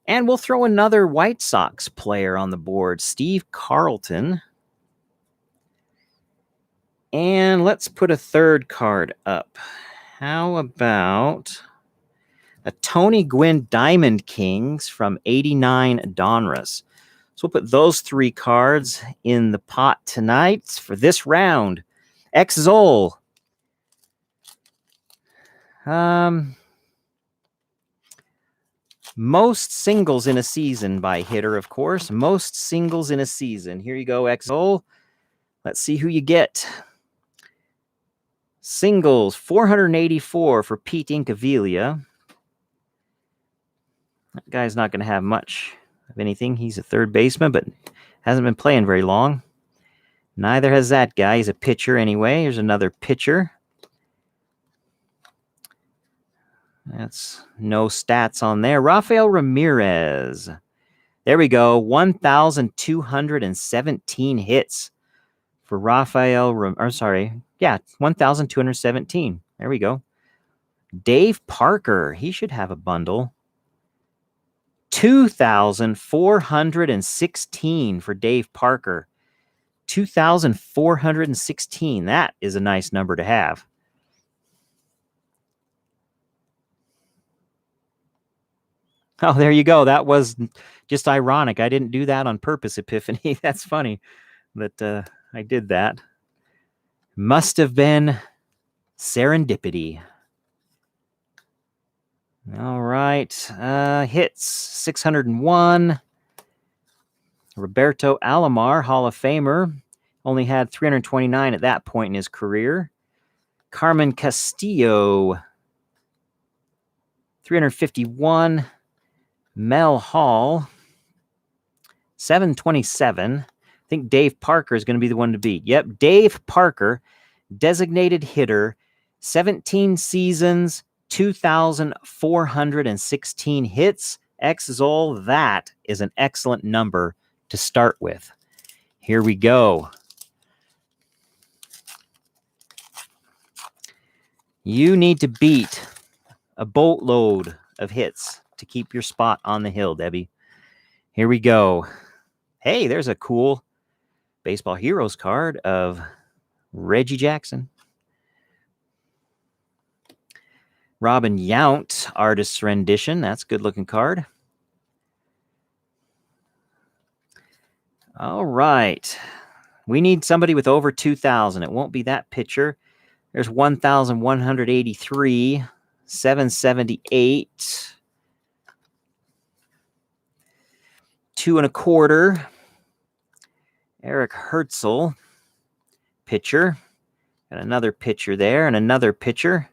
And we'll throw another White Sox player on the board, Steve Carlton. And let's put a third card up. How about a Tony Gwynn Diamond Kings from 89 Donruss? So we'll put those three cards in the pot tonight for this round. Exzol. Most singles in a season by hitter, of course. Most singles in a season. Here you go, Exzol. Let's see who you get. Singles, 484 for Pete Incaviglia. That guy's not going to have much of anything. He's a third baseman, but hasn't been playing very long. Neither has that guy. He's a pitcher anyway. Here's another pitcher. That's no stats on there. Rafael Ramirez. There we go. 1,217 hits for Rafael. 1,217. There we go. Dave Parker. He should have a bundle. 2,416 for Dave Parker. 2,416. That is a nice number to have. Oh, there you go. That was just ironic. I didn't do that on purpose, Epiphany. That's funny that I did that. Must have been serendipity. All right. Hits, 601. Roberto Alomar, Hall of Famer, only had 329 at that point in his career. Carmen Castillo, 351. Mel Hall, 727. I think Dave Parker is going to be the one to beat. Yep, Dave Parker, designated hitter, 17 seasons, 2,416 hits. Exzol, that is an excellent number to start with. Here we go. You need to beat a boatload of hits to keep your spot on the hill, Debbie. Here we go. Hey, there's a cool Baseball Heroes card of Reggie Jackson. Robin Yount, Artist's Rendition. That's a good-looking card. All right. We need somebody with over 2,000. It won't be that pitcher. There's 1,183, 778, 2.25. Eric Herzl, pitcher. Got another pitcher there and another pitcher.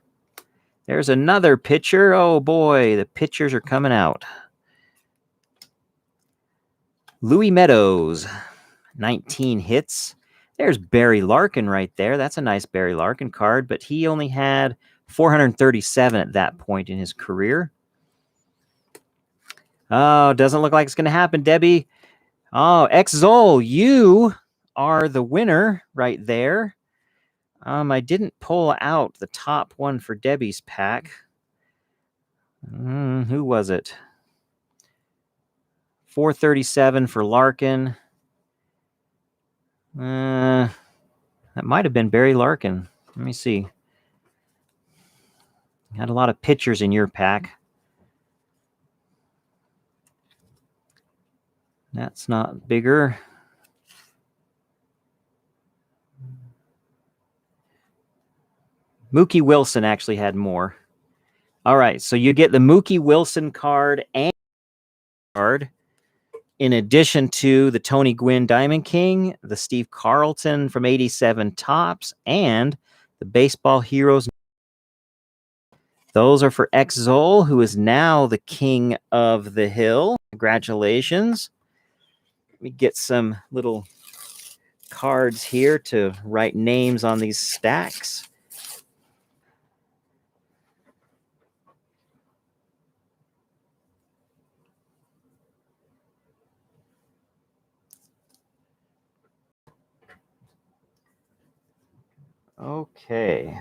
There's another pitcher. Oh boy, the pitchers are coming out. Louis Meadows, 19 hits. There's Barry Larkin right there. That's a nice Barry Larkin card, but he only had 437 at that point in his career. Oh, doesn't look like it's going to happen, Debbie. Oh, X-Zol, you are the winner right there. I didn't pull out the top one for Debbie's pack. Who was it? 437 for Larkin. That might have been Barry Larkin. Let me see. You had a lot of pitchers in your pack. That's not bigger. Mookie Wilson actually had more. All right, so you get the Mookie Wilson card and card in addition to the Tony Gwynn Diamond King, the Steve Carlton from 87 Topps, and the Baseball Heroes. Those are for X-Zol, who is now the king of the hill. Congratulations. Let me get some little cards here to write names on these stacks. Okay.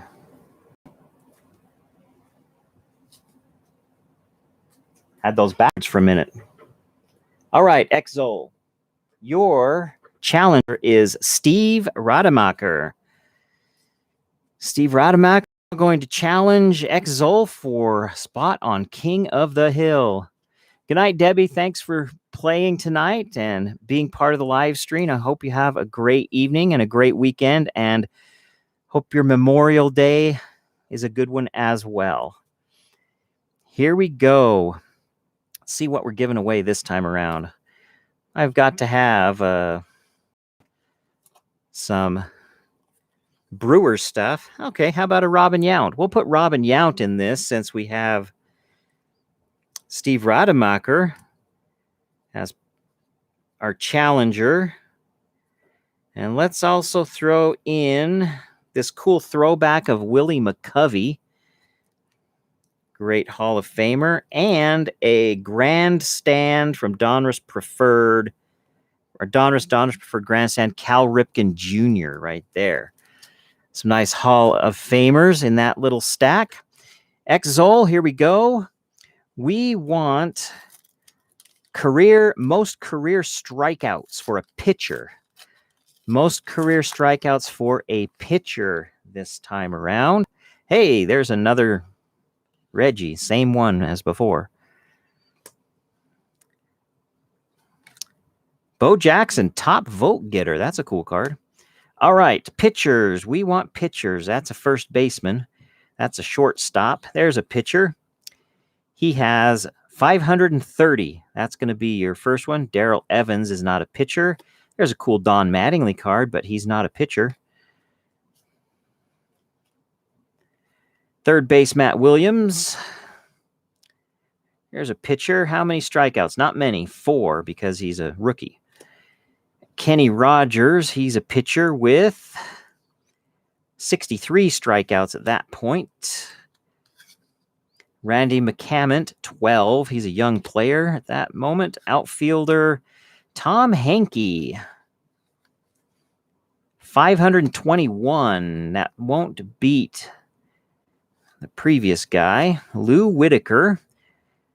Had those backwards for a minute. All right, X-Zol. Your challenger is Steve Rademacher. Steve Rademacher going to challenge X-Zol for a spot on King of the Hill. Good night, Debbie. Thanks for playing tonight and being part of the live stream. I hope you have a great evening and a great weekend, and hope your Memorial Day is a good one as well. Here we go. Let's see what we're giving away this time around. I've got to have some Brewers stuff. Okay, how about a Robin Yount? We'll put Robin Yount in this since we have Steve Rademacher as our challenger. And let's also throw in this cool throwback of Willie McCovey, great Hall of Famer, and a grandstand from Donruss Preferred, or Donruss Preferred Grandstand, Cal Ripken Jr. right there. Some nice Hall of Famers in that little stack. X-Zol, here we go. We want most career strikeouts for a pitcher. Most career strikeouts for a pitcher this time around. Hey, there's another Reggie, same one as before. Bo Jackson, top vote getter. That's a cool card. All right, pitchers. We want pitchers. That's a first baseman. That's a shortstop. There's a pitcher. He has 530. That's going to be your first one. Darrell Evans is not a pitcher. There's a cool Don Mattingly card, but he's not a pitcher. Third base, Matt Williams. Here's a pitcher. How many strikeouts? Not many. 4, because he's a rookie. Kenny Rogers, he's a pitcher with 63 strikeouts at that point. Randy McCament, 12. He's a young player at that moment. Outfielder Tom Henke, 521. That won't beat the previous guy. Lou Whitaker,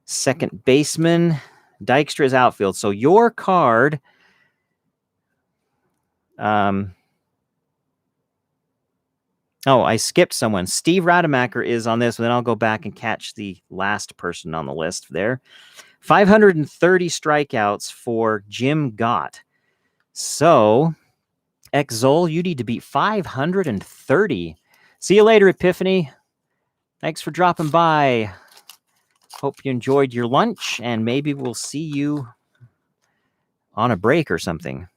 second baseman. Dykstra is outfield. So your card... I skipped someone. Steve Rademacher is on this, and then I'll go back and catch the last person on the list there. 530 strikeouts for Jim Gott. So, X-Zol, you need to beat 530. See you later, Epiphany. Thanks for dropping by. Hope you enjoyed your lunch, and maybe we'll see you on a break or something.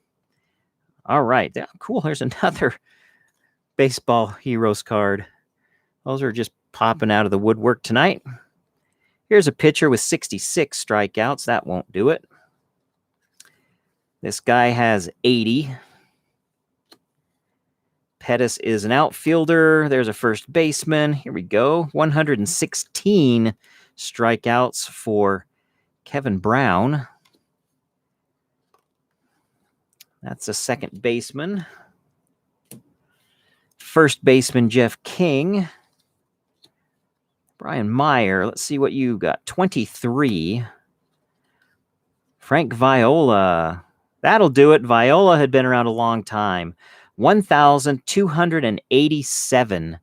All right. Cool. There's another Baseball Heroes card. Those are just popping out of the woodwork tonight. Here's a pitcher with 66 strikeouts. That won't do it. This guy has 80. Pettis is an outfielder. There's a first baseman. Here we go. 116 strikeouts for Kevin Brown. That's a second baseman. First baseman, Jeff King. Brian Meyer, let's see what you got. 23. Frank Viola. That'll do it. Viola had been around a long time. 1,287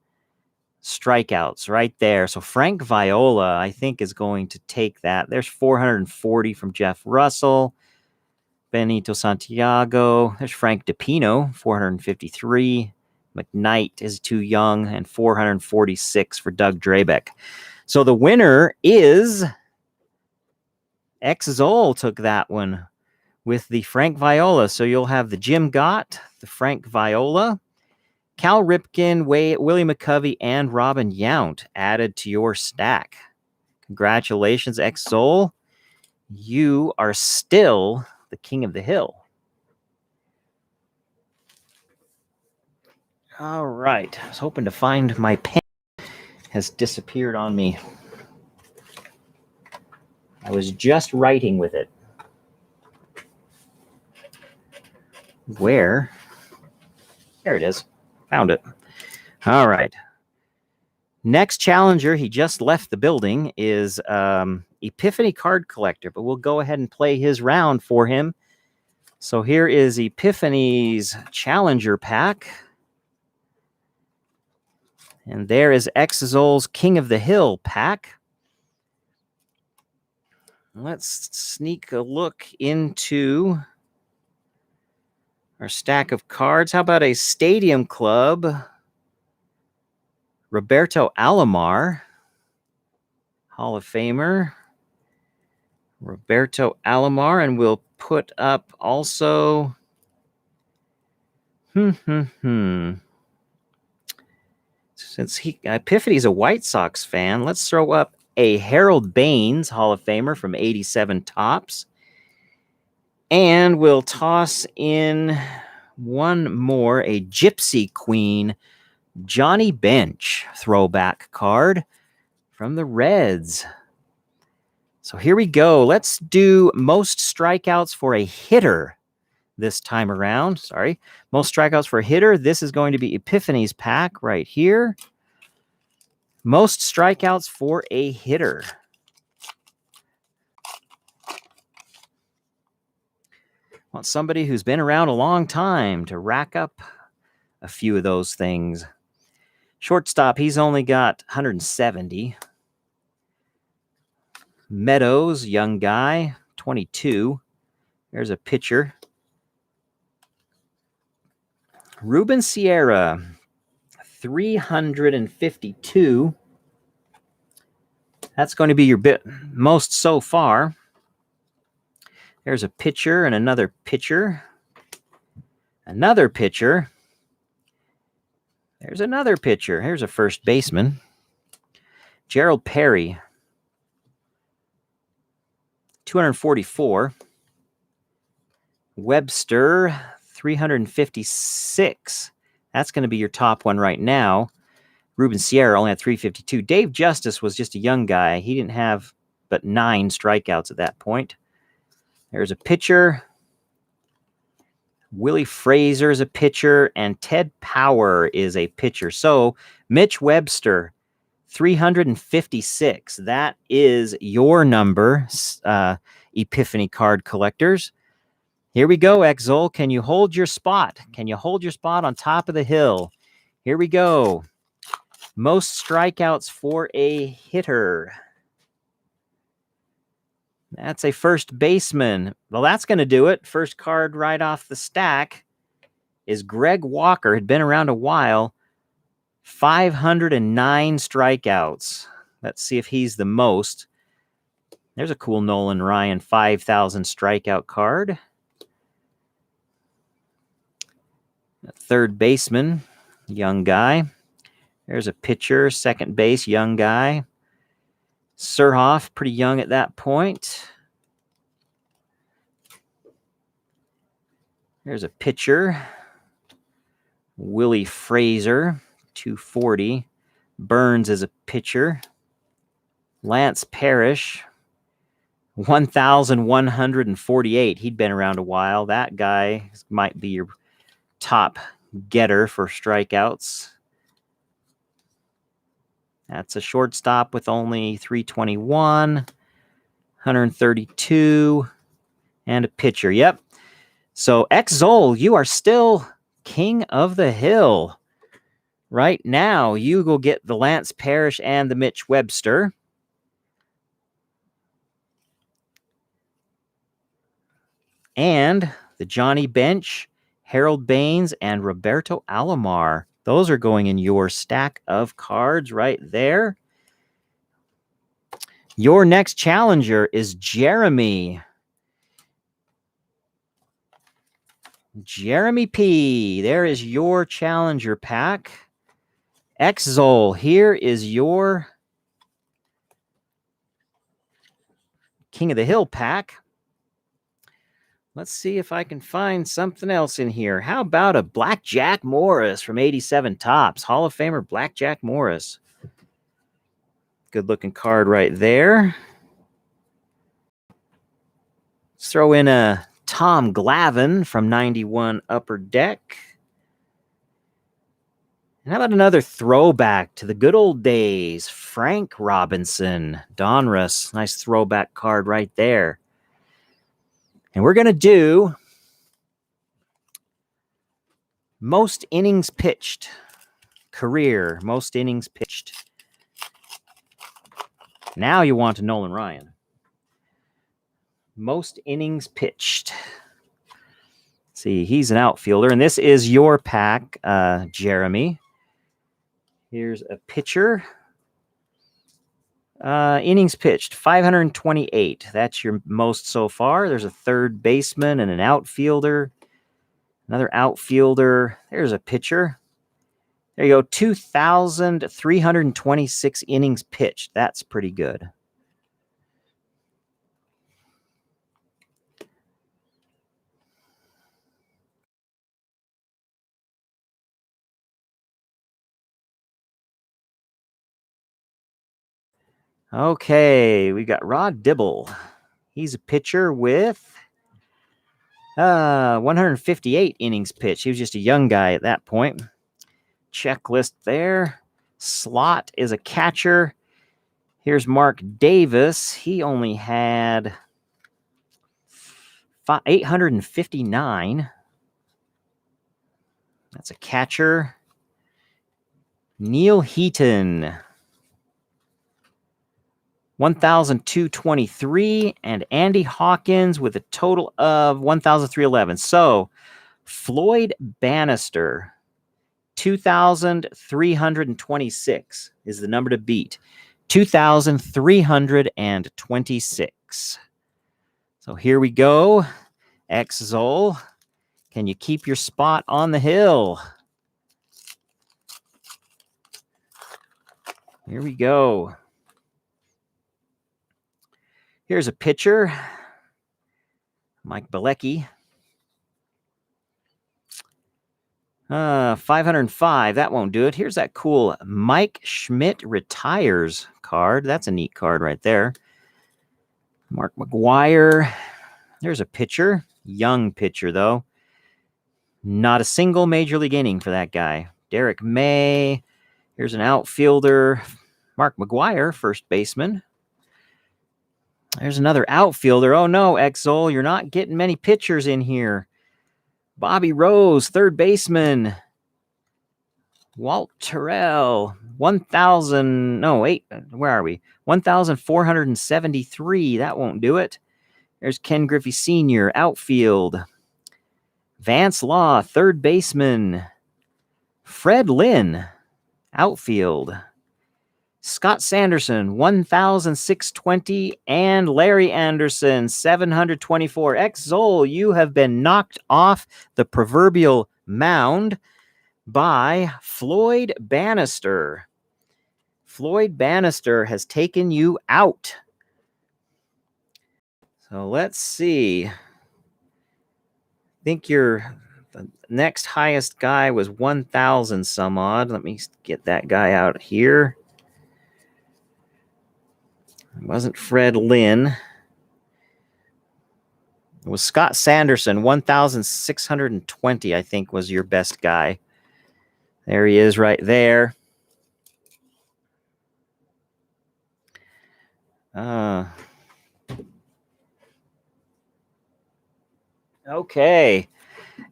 strikeouts right there. So Frank Viola, I think, is going to take that. There's 440 from Jeff Russell. Benito Santiago. There's Frank DePino, 453. McKnight is too young, and 446 for Doug Drabeck. So the winner is X-Zol took that one with the Frank Viola. So you'll have the Jim Gott, the Frank Viola, Cal Ripken, Willie McCovey, and Robin Yount added to your stack. Congratulations, X-Zol. You are still the king of the hill. All right. I was hoping to find my pen. Has disappeared on me. I was just writing with it. Where? There it is. Found it. All right. Next challenger, he just left the building, is Epiphany Card Collector, but we'll go ahead and play his round for him. So here is Epiphany's Challenger Pack. And there is X-Zol's King of the Hill pack. Let's sneak a look into our stack of cards. How about a Stadium Club? Roberto Alomar, Hall of Famer. Roberto Alomar, and we'll put up also... Since Epiphany's a White Sox fan, let's throw up a Harold Baines, Hall of Famer from 87 Topps. And we'll toss in one more, a Gypsy Queen, Johnny Bench throwback card from the Reds. So here we go. Let's do most strikeouts for a hitter this time around. Sorry. Most strikeouts for a hitter. This is going to be Epiphany's pack right here. Most strikeouts for a hitter. Want somebody who's been around a long time to rack up a few of those things. Shortstop, he's only got 170. Meadows, young guy, 22. There's a pitcher. Ruben Sierra, 352. That's going to be your most so far. There's a pitcher and another pitcher. Another pitcher. There's another pitcher. Here's a first baseman. Gerald Perry, 244. Webster, 356. That's going to be your top one right now. Ruben Sierra only had 352. Dave Justice was just a young guy. He didn't have but 9 strikeouts at that point. There's a pitcher. Willie Fraser is a pitcher, and Ted Power is a pitcher. So Mitch Webster, 356. That is your number, Epiphany Card Collectors. Here we go, X-Zol. Can you hold your spot? Can you hold your spot on top of the hill? Here we go. Most strikeouts for a hitter. That's a first baseman. Well, that's going to do it. First card right off the stack is Greg Walker. Had been around a while. 509 strikeouts. Let's see if he's the most. There's a cool Nolan Ryan 5,000 strikeout card. Third baseman, young guy. There's a pitcher, second base, young guy. Surhoff, pretty young at that point. There's a pitcher. Willie Fraser, 240. Burns is a pitcher. Lance Parrish, 1,148. He'd been around a while. That guy might be your top getter for strikeouts. That's a shortstop with only 321, 132, and a pitcher. Yep. So, X-Zol, you are still king of the hill. Right now, you go get the Lance Parrish and the Mitch Webster. And the Johnny Bench, Harold Baines, and Roberto Alomar. Those are going in your stack of cards right there. Your next challenger is Jeremy. Jeremy P. There is your challenger pack. X-Zol, here is your King of the Hill pack. Let's see if I can find something else in here. How about a Blackjack Morris from 87 Tops? Hall of Famer Blackjack Morris. Good looking card right there. Let's throw in a Tom Glavine from 91 Upper Deck. And how about another throwback to the good old days? Frank Robinson, Donruss. Nice throwback card right there. And we're going to do most innings pitched. Career, most innings pitched. Now you want to Nolan Ryan. Most innings pitched. Let's see, he's an outfielder, and this is your pack, Jeremy. Here's a pitcher. Innings pitched, 528. That's your most so far. There's a third baseman and an outfielder. Another outfielder. There's a pitcher. There you go, 2,326 innings pitched. That's pretty good. Okay, we got Rod Dibble. He's a pitcher with 158 innings pitched. He was just a young guy at that point. Checklist there. Slot is a catcher. Here's Mark Davis. He only had 859. That's a catcher. Neil Heaton, 1,223, and Andy Hawkins with a total of 1,311. So, Floyd Bannister, 2,326 is the number to beat. 2,326. So here we go. X-Zol, can you keep your spot on the hill? Here we go. Here's a pitcher, Mike Bilecki. 505, that won't do it. Here's that cool Mike Schmidt retires card. That's a neat card right there. Mark McGwire. There's a pitcher, young pitcher though. Not a single major league inning for that guy. Derek May. Here's an outfielder, Mark McGwire, first baseman. There's another outfielder. Oh no, X-Zol, you're not getting many pitchers in here. Bobby Rose, third baseman. Walt Terrell, 1,473. That won't do it. There's Ken Griffey Sr., outfield. Vance Law, third baseman. Fred Lynn, outfield. Scott Sanderson, 1,620, and Larry Anderson, 724. X-Zol, you have been knocked off the proverbial mound. by Floyd Bannister. Floyd Bannister has taken you out. So let's see. I think your next highest guy was 1,000 some odd. Let me get that guy out here. It wasn't Fred Lynn. It was Scott Sanderson, 1,620, I think, was your best guy. There he is right there. Okay.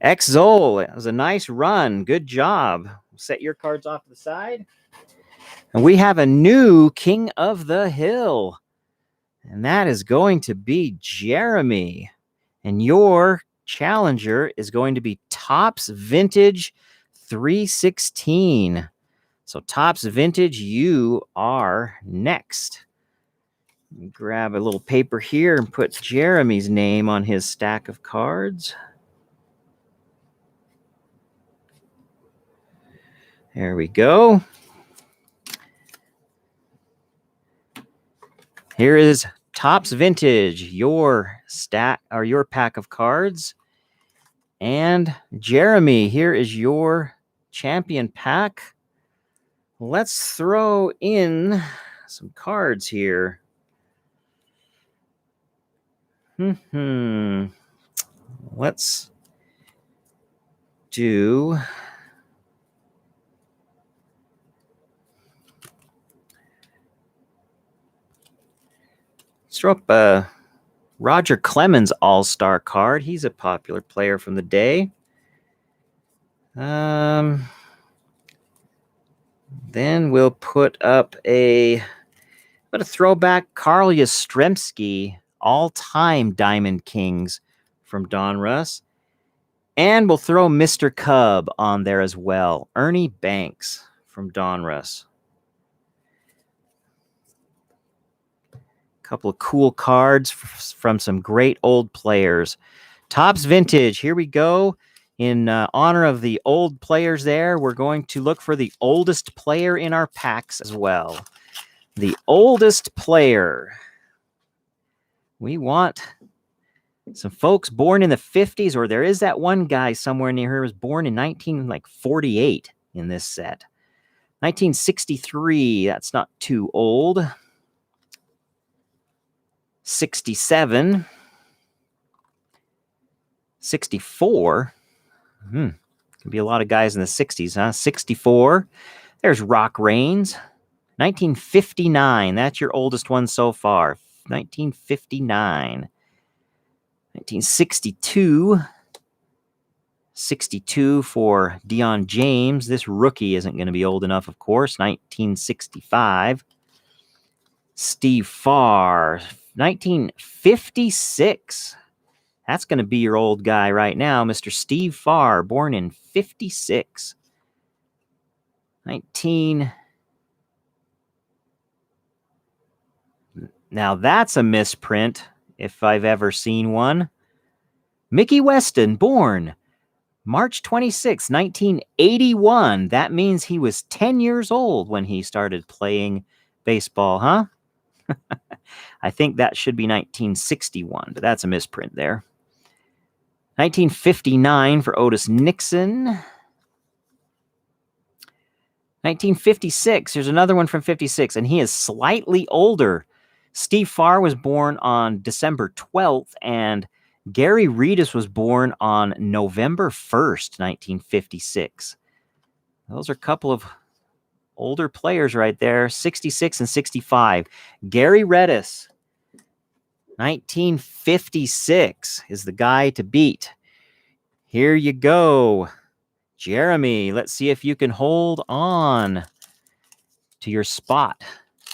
X-Zol, it was a nice run. Good job. Set your cards off to the side. And we have a new King of the Hill. And that is going to be Jeremy. And your challenger is going to be Topps Vintage 316. So Topps Vintage, you are next. Grab a little paper here and put Jeremy's name on his stack of cards. There we go. Here is Topps Vintage, your stack or your pack of cards. And Jeremy, here is your champion pack. Let's throw in some cards here. Let's do... Let's throw up a Roger Clemens All-Star card. He's a popular player from the day. Then we'll put up a throwback Carl Yastrzemski all-time Diamond Kings from Donruss. And we'll throw Mr. Cub on there as well. Ernie Banks from Donruss. Couple of cool cards from some great old players. Topps Vintage, here we go. In honor of the old players there, we're going to look for the oldest player in our packs as well. The oldest player. We want some folks born in the 50s, or there is that one guy somewhere near here who was born in 1948 in this set. 1963, that's not too old. 67, 64. Could be a lot of guys in the 60s, huh? 64. There's Rock Raines. 1959. That's your oldest one so far. 1959. 1962. 62 for Dion James. This rookie isn't going to be old enough, of course. 1965. Steve Farr. 1956. That's going to be your old guy right now, Mr. Steve Farr, born in 56. Now that's a misprint, if I've ever seen one. Mickey Weston, born March 26, 1981. That means he was 10 years old when he started playing baseball, huh? I think that should be 1961, but that's a misprint there. 1959 for Otis Nixon. 1956, there's another one from 56, and he is slightly older. Steve Farr was born on December 12th, and Gary Reedus was born on November 1st, 1956. Those are a couple of older players right there, 66 and 65. Gary Redus, 1956 is the guy to beat. Here you go, Jeremy. Let's see if you can hold on to your spot.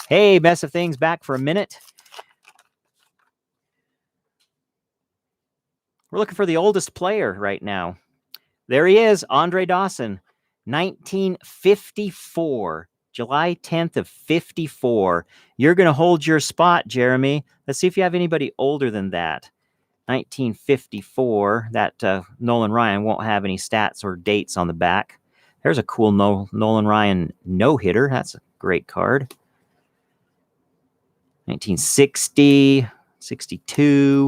Hey, Best of Things, back for a minute. We're looking for the oldest player right now. There he is, Andre Dawson, 1954, July 10th of 54. You're going to hold your spot, Jeremy. Let's see if you have anybody older than that. 1954, that Nolan Ryan won't have any stats or dates on the back. There's a cool Nolan Ryan no-hitter. That's a great card. 1960, 62,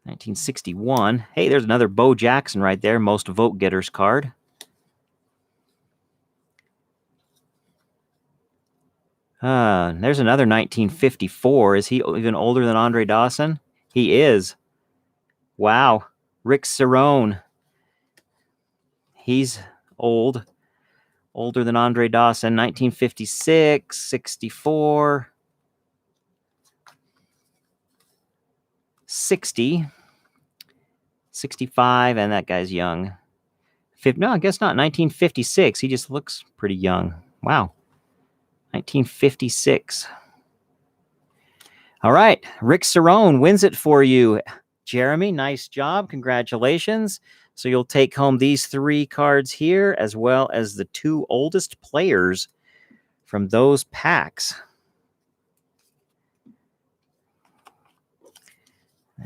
1961. Hey, there's another Bo Jackson right there. Most vote getters card. There's another 1954. Is he even older than Andre Dawson? He is. Wow. Rick Cerrone. He's old. Older than Andre Dawson. 1956, 64, 60, 65, and that guy's young. No, I guess not. 1956. He just looks pretty young. Wow. 1956. All right. Rick Cerrone wins it for you. Jeremy, nice job. Congratulations. So you'll take home these 3 cards here, as well as the 2 oldest players from those packs.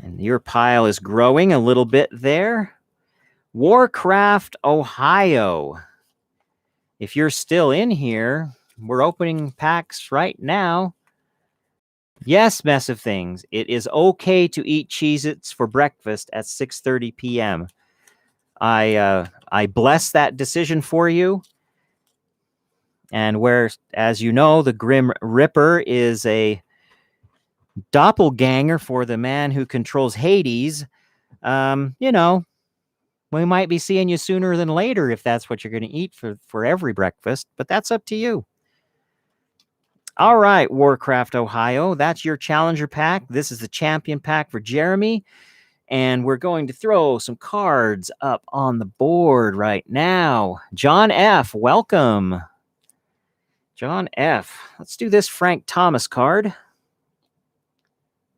And your pile is growing a little bit there. Warcraft, Ohio. If you're still in here, we're opening packs right now. Yes, Mess of Things. It is okay to eat Cheez-Its for breakfast at 6:30 p.m. I bless that decision for you. And where, as you know, the Grim Ripper is a doppelganger for the man who controls Hades, you know, we might be seeing you sooner than later if that's what you're going to eat for every breakfast, but that's up to you. All right, Warcraft, Ohio, that's your challenger pack. This is the champion pack for Jeremy, and we're going to throw some cards up on the board right now. John F., welcome. John F., let's do this Frank Thomas card.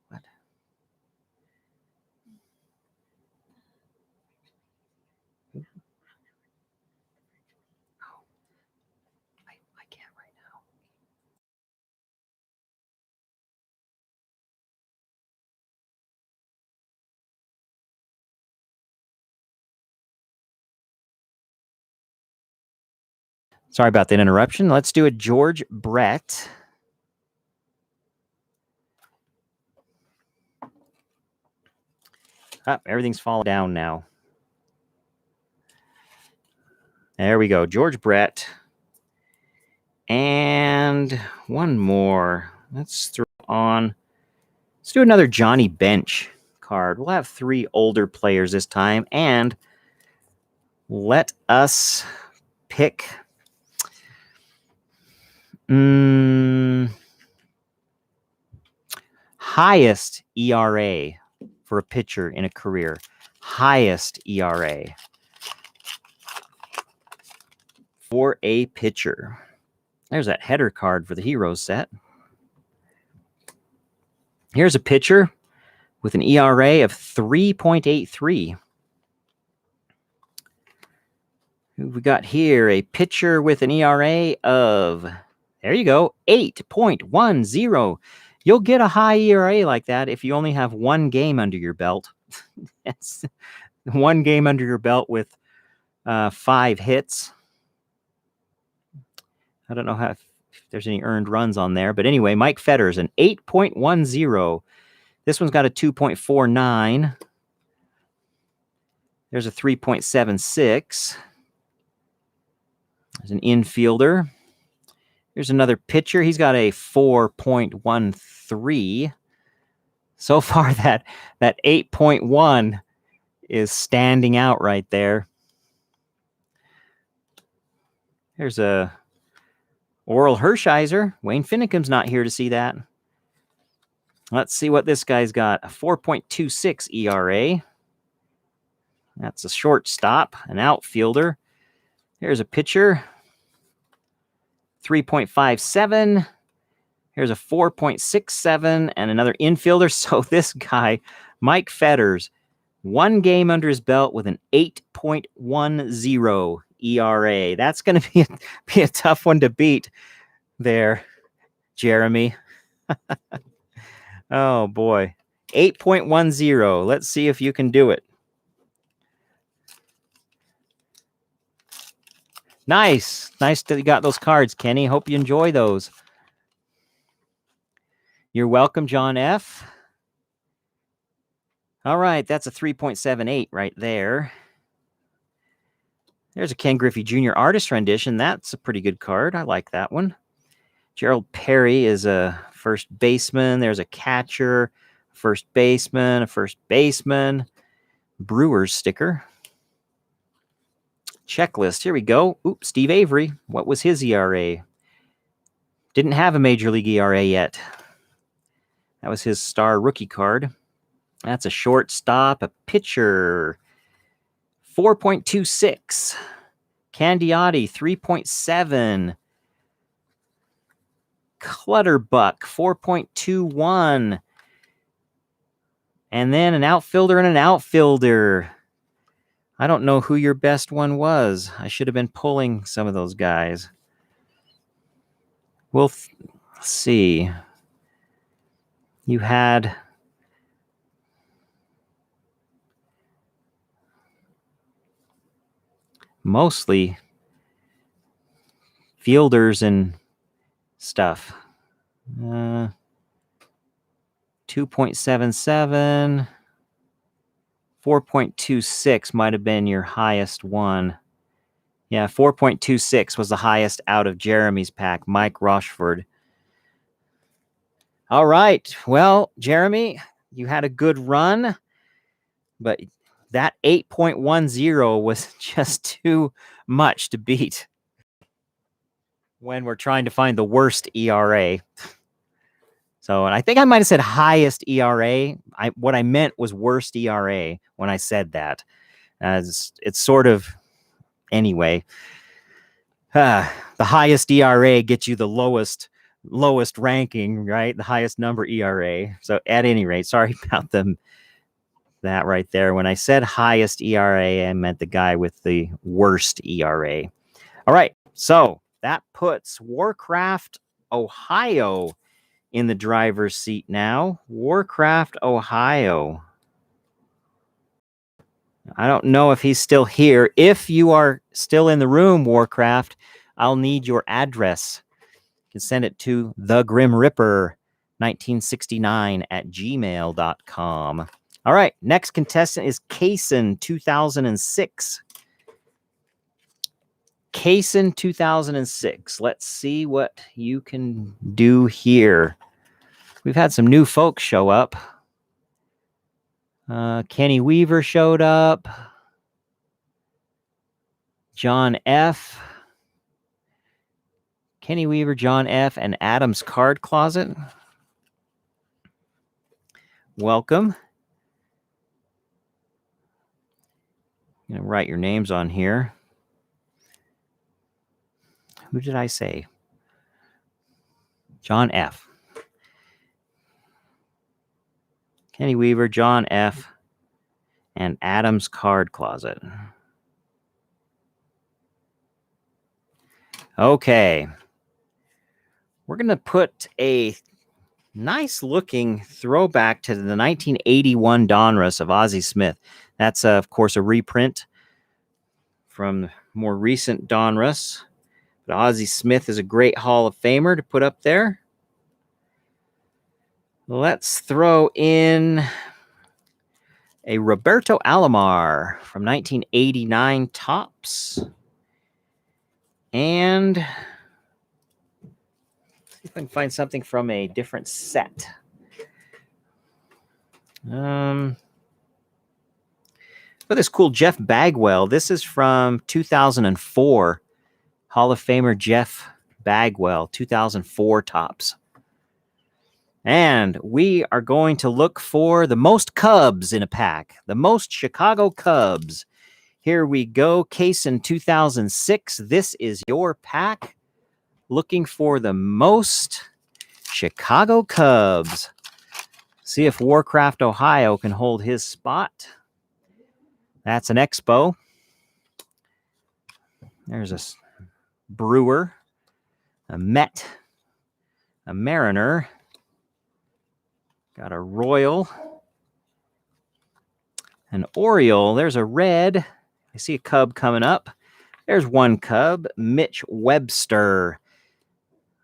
What? I can't right now. Sorry about that interruption. Let's do a George Brett. Everything's falling down now. There we go. George Brett. And one more. Let's throw on. Let's do another Johnny Bench card. We'll have 3 older players this time. And let us pick highest ERA for a pitcher in a career. Highest ERA for a pitcher. There's that header card for the Heroes set. Here's a pitcher with an ERA of 3.83. We got here a pitcher with an ERA of, there you go, 8.10. You'll get a high ERA like that if you only have 1 game under your belt. That's 1 game under your belt with 5 hits. I don't know if there's any earned runs on there. But anyway, Mike Fetters, an 8.10. This one's got a 2.49. There's a 3.76. There's an infielder. Here's another pitcher. He's got a 4.13. So far, that 8.1 is standing out right there. There's a Oral Hershiser. Wayne Finnecum's not here to see that. Let's see what this guy's got. A 4.26 ERA. That's a shortstop, an outfielder. Here's a pitcher. 3.57. Here's a 4.67 and another infielder. So this guy, Mike Fetters, 1 game under his belt with an 8.10 ERA. That's going to be a tough one to beat there, Jeremy. Oh, boy. 8.10. Let's see if you can do it. Nice. Nice that you got those cards, Kenny. Hope you enjoy those. You're welcome, John F. All right, that's a 3.78 right there. There's a Ken Griffey Jr. artist rendition. That's a pretty good card. I like that one. Gerald Perry is a first baseman. There's a catcher, a first baseman, Brewers sticker. Checklist. Here we go. Oops, Steve Avery. What was his ERA? Didn't have a major league ERA yet. That was his star rookie card. That's a shortstop, a pitcher. 4.26. Candiotti, 3.7. Clutterbuck, 4.21. And then an outfielder and an outfielder. I don't know who your best one was. I should have been pulling some of those guys. We'll see. You had mostly fielders and stuff. 2.77. 4.26 might have been your highest one. Yeah, 4.26 was the highest out of Jeremy's pack, Mike Rochford. All right. Well, Jeremy, you had a good run, but that 8.10 was just too much to beat when we're trying to find the worst ERA. So, and I think I might have said highest ERA. What I meant was worst ERA when I said that. It's sort of, anyway. The highest ERA gets you the lowest ranking, right? The highest number ERA. So at any rate, sorry about that right there. When I said highest ERA, I meant the guy with the worst ERA. All right, so that puts Warcraft, Ohio in the driver's seat now. Warcraft, Ohio. I don't know if he's still here. If you are still in the room, Warcraft, I'll need your address. You can send it to thegrimripper1969@gmail.com. All right, next contestant is Kaysen 2006. Kaysen 2006. Let's see what you can do here. We've had some new folks show up. Kenny Weaver showed up. John F. Kenny Weaver, John F., and Adam's Card Closet. Welcome. I'm going to write your names on here. Who did I say? John F. Kenny Weaver, John F., and Adam's Card Closet. Okay. We're going to put a nice looking throwback to the 1981 Donruss of Ozzie Smith. That's, of course, a reprint from more recent Donruss. But Ozzie Smith is a great Hall of Famer to put up there. Let's throw in a Roberto Alomar from 1989 Topps. And see if I can find something from a different set. But this cool Jeff Bagwell. This is from 2004. Hall of Famer Jeff Bagwell, 2004 Topps. And we are going to look for the most Cubs in a pack. The most Chicago Cubs. Here we go. Kaysen 2006. This is your pack. Looking for the most Chicago Cubs. See if Warcraft, Ohio can hold his spot. That's an Expo. There's a Brewer, a Met, a Mariner. Got a Royal, an Oriole. There's a red. I see a Cub coming up. There's one Cub, Mitch Webster.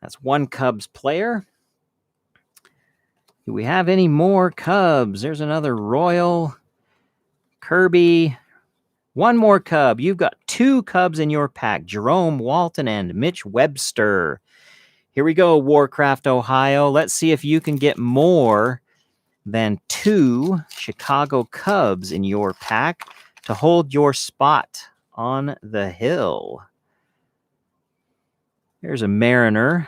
That's one Cubs player. Do we have any more Cubs? There's another Royal, Kirby. One more Cub. You've got two Cubs in your pack, Jerome Walton and Mitch Webster. Here we go, Warcraft, Ohio. Let's see if you can get more than two Chicago Cubs in your pack to hold your spot on the hill. There's a Mariner.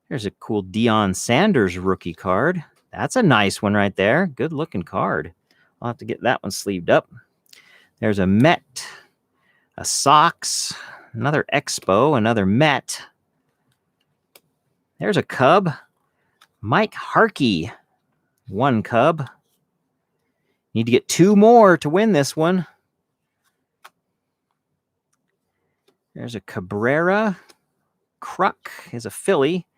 There's a cool Deion Sanders rookie card. That's a nice one right there. Good looking card. I'll have to get that one sleeved up. There's a Met, a Sox, another Expo, another Met. There's a Cub, Mike Harkey. One Cub. Need to get two more to win this one. There's a Cabrera. Kruk is a Philly.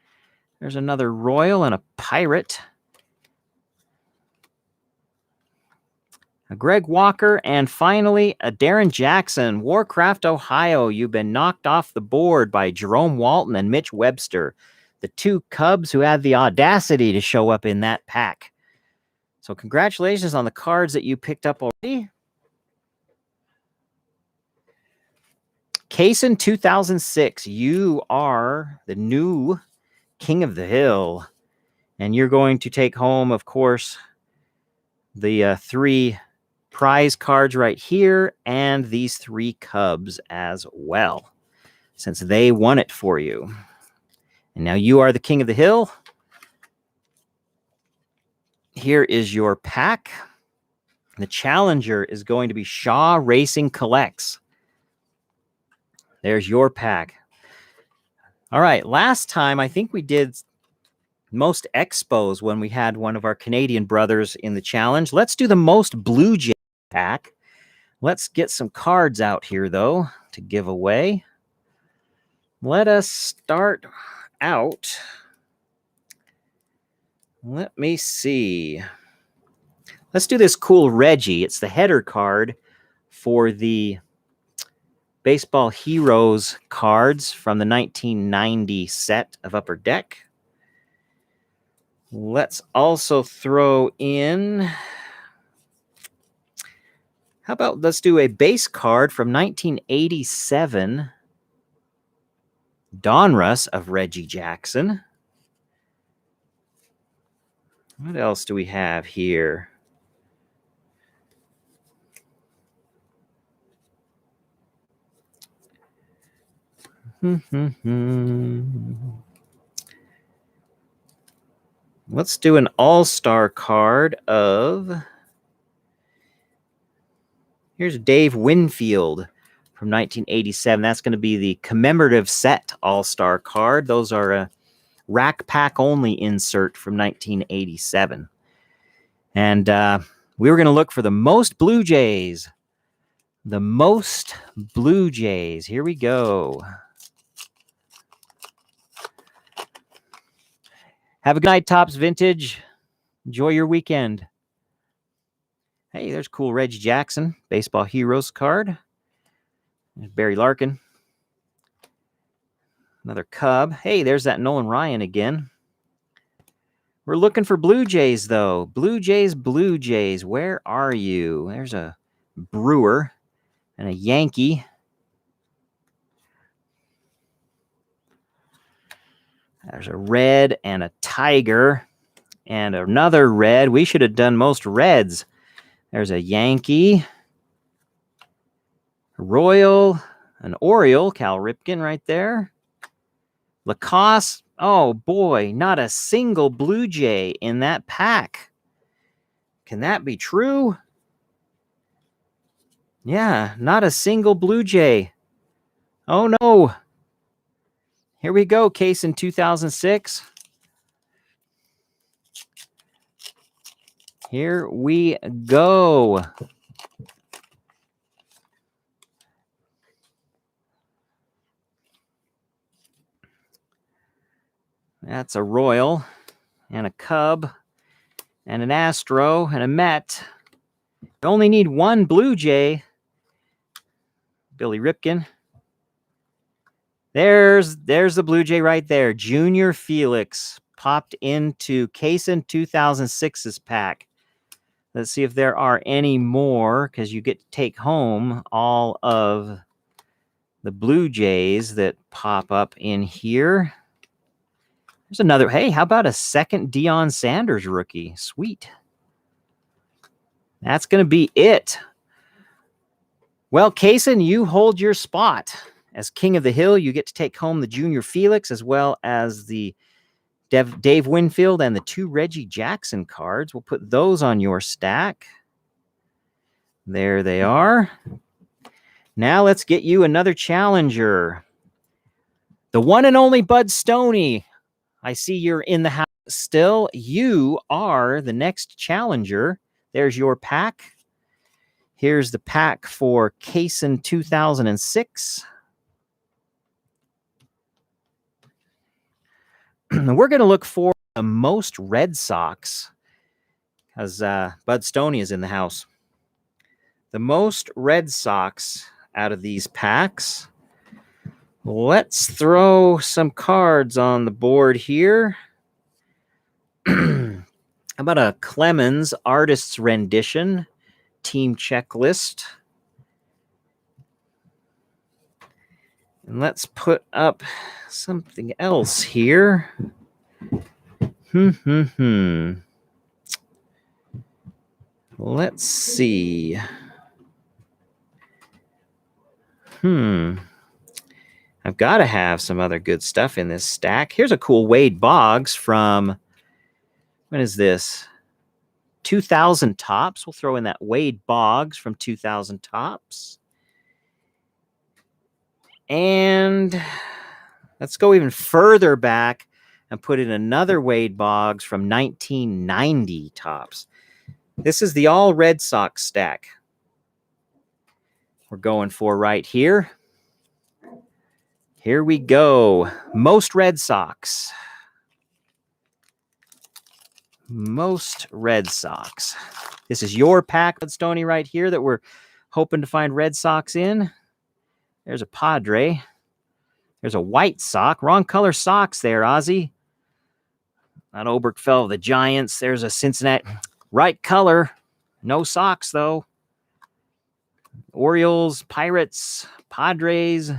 There's another Royal and a Pirate. A Greg Walker, and finally a Darren Jackson. Warcraft, Ohio. You've been knocked off the board by Jerome Walton and Mitch Webster, the two Cubs who had the audacity to show up in that pack. So congratulations on the cards that you picked up already. Kaysen 2006, you are the new King of the Hill. And you're going to take home, of course, the three prize cards right here and these three Cubs as well, since they won it for you. And now you are the King of the Hill. Here is your pack. The challenger is going to be Shaw Racing Collects. There's your pack. All right, last time I think we did most Expos when we had one of our Canadian brothers in the challenge. Let's do the most Blue Jay pack. Let's get some cards out here, though, to give away. Let us start out. Let me see. Let's do this cool Reggie. It's the header card for the Baseball Heroes cards from the 1990 set of Upper Deck. Let's also throw in, how about let's do a base card from 1987, Donruss of Reggie Jackson. What else do we have here? Let's do an all-star card of, here's Dave Winfield from 1987. That's going to be the commemorative set all-star card. Those are a rack pack only insert from 1987. And we were going to look for the most Blue Jays. The most Blue Jays. Here we go. Have a good night, Topps Vintage. Enjoy your weekend. Hey, there's cool Reggie Jackson, Baseball Heroes card. There's Barry Larkin. Another Cub. Hey, there's that Nolan Ryan again. We're looking for Blue Jays, though. Blue Jays, Blue Jays. Where are you? There's a Brewer and a Yankee. There's a red and a Tiger and another red. We should have done most reds. There's a Yankee, Royal, an Oriole, Cal Ripken right there. Lacoste. Oh, boy, not a single Blue Jay in that pack. Can that be true? Yeah, not a single Blue Jay. Oh, no. Here we go, Kaysen 2006. Here we go. That's a Royal and a Cub and an Astro and a Met. You only need one Blue Jay. Billy Ripken. There's the Blue Jay right there. Junior Felix popped into Kaysen 2006's pack. Let's see if there are any more, because you get to take home all of the Blue Jays that pop up in here. There's another. Hey, how about a second Deion Sanders rookie? Sweet. That's going to be it. Well, Kaysen, you hold your spot. As King of the Hill, you get to take home the Junior Felix as well as the Dave Winfield and the 2 Reggie Jackson cards. We'll put those on your stack. There they are. Now let's get you another challenger. The one and only Bud Stoney. I see you're in the house still. You are the next challenger. There's your pack. Here's the pack for Kaysen 2006. We're going to look for the most Red Sox, because Bud Stoney is in the house. The most Red Sox out of these packs. Let's throw some cards on the board here. How about a Clemens Artist's Rendition team checklist? And let's put up something else here. Let's see. I've got to have some other good stuff in this stack. Here's a cool Wade Boggs from, when is this? 2000 Tops. We'll throw in that Wade Boggs from 2000 Tops. And let's go even further back and put in another Wade Boggs from 1990 Tops. This is the all Red Sox stack we're going for right here. Here we go. Most Red Sox. Most Red Sox. This is your pack, Stoney, right here that we're hoping to find Red Sox in. There's a Padre. There's a White Sox. Wrong color socks there, Ozzy. Not Oberkfell of the Giants. There's a Cincinnati. Right color. No socks, though. Orioles, Pirates, Padres,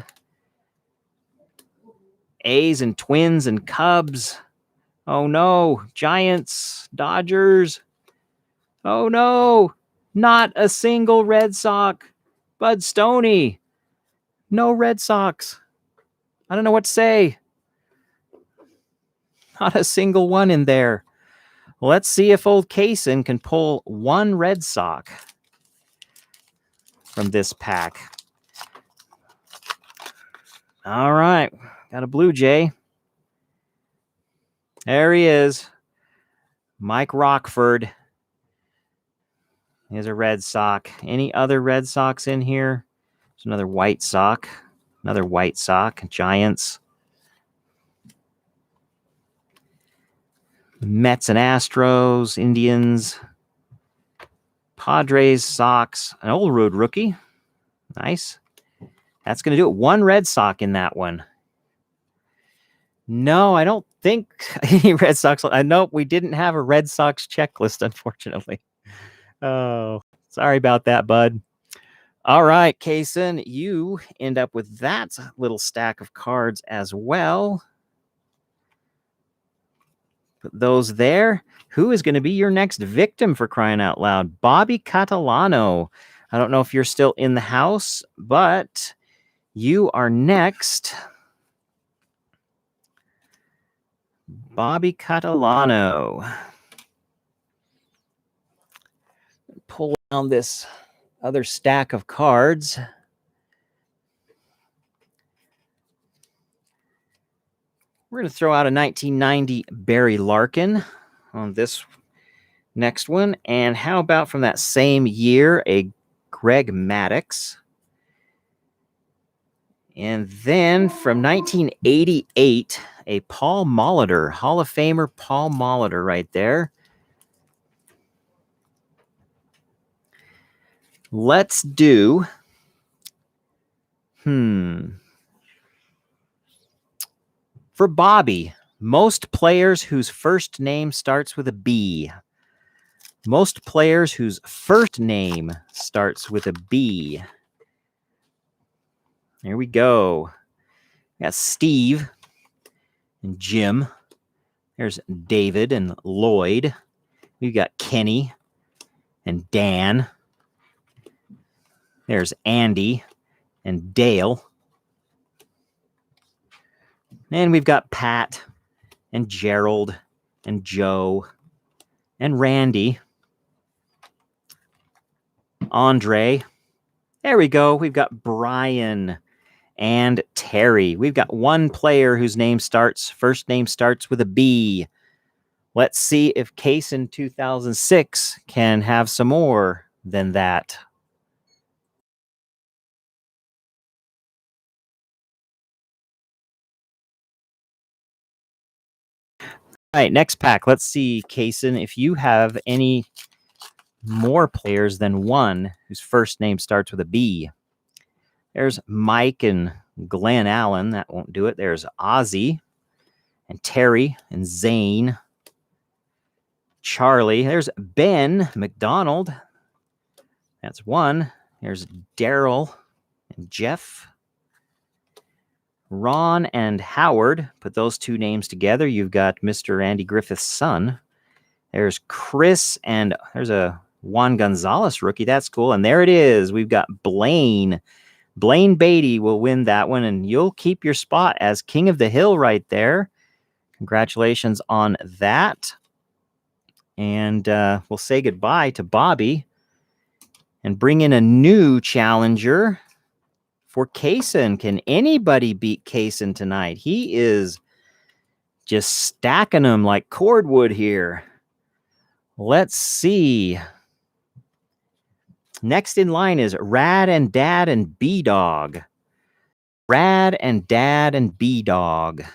A's and Twins and Cubs. Oh, no. Giants, Dodgers. Oh, no. Not a single Red Sox. Bud Stoney. No Red Sox. I don't know what to say. Not a single one in there. Let's see if old Kaysen can pull one Red Sox from this pack. All right. Got a Blue Jay. There he is. Mike Rockford. Here's a Red Sox. Any other Red Sox in here? There's another White Sox. Another White Sox. Giants. Mets and Astros. Indians. Padres, Sox. An old road rookie. Nice. That's going to do it. One Red Sox in that one. No, I don't think any Red Sox. Nope, we didn't have a Red Sox checklist, unfortunately. Oh, sorry about that, bud. All right, Kaysen, you end up with that little stack of cards as well. Put those there. Who is going to be your next victim, for crying out loud? Bobby Catalano. I don't know if you're still in the house, but you are next. Bobby Catalano. Pull down this other stack of cards. We're going to throw out a 1990 Barry Larkin on this next one. And how about from that same year, a Greg Maddux? And then from 1988, a Paul Molitor, Hall of Famer Paul Molitor right there. Let's do, For Bobby, most players whose first name starts with a B. Most players whose first name starts with a B. There we go. We got Steve and Jim. There's David and Lloyd. We've got Kenny and Dan. There's Andy and Dale. And we've got Pat and Gerald and Joe and Randy. Andre. There we go. We've got Brian and Terry. We've got one player whose first name starts with a B. Let's see if Case in 2006 can have some more than that. All right, next pack. Let's see, Kaysen, if you have any more players than one whose first name starts with a B. There's Mike and Glenn Allen. That won't do it. There's Ozzy and Terry and Zane. Charlie. There's Ben McDonald. That's one. There's Daryl and Jeff. Ron and Howard. Put those two names together. You've got Mr. Andy Griffith's son. There's Chris, and there's a Juan Gonzalez rookie. That's cool. And there it is. We've got Blaine. Blaine Beatty will win that one, and you'll keep your spot as King of the Hill right there. Congratulations on that. And we'll say goodbye to Bobby and bring in a new challenger for Kaysen. Can anybody beat Kaysen tonight? He is just stacking them like cordwood here. Let's see. Next in line is Rad and Dad and B-Dog. Rad and Dad and B-Dog.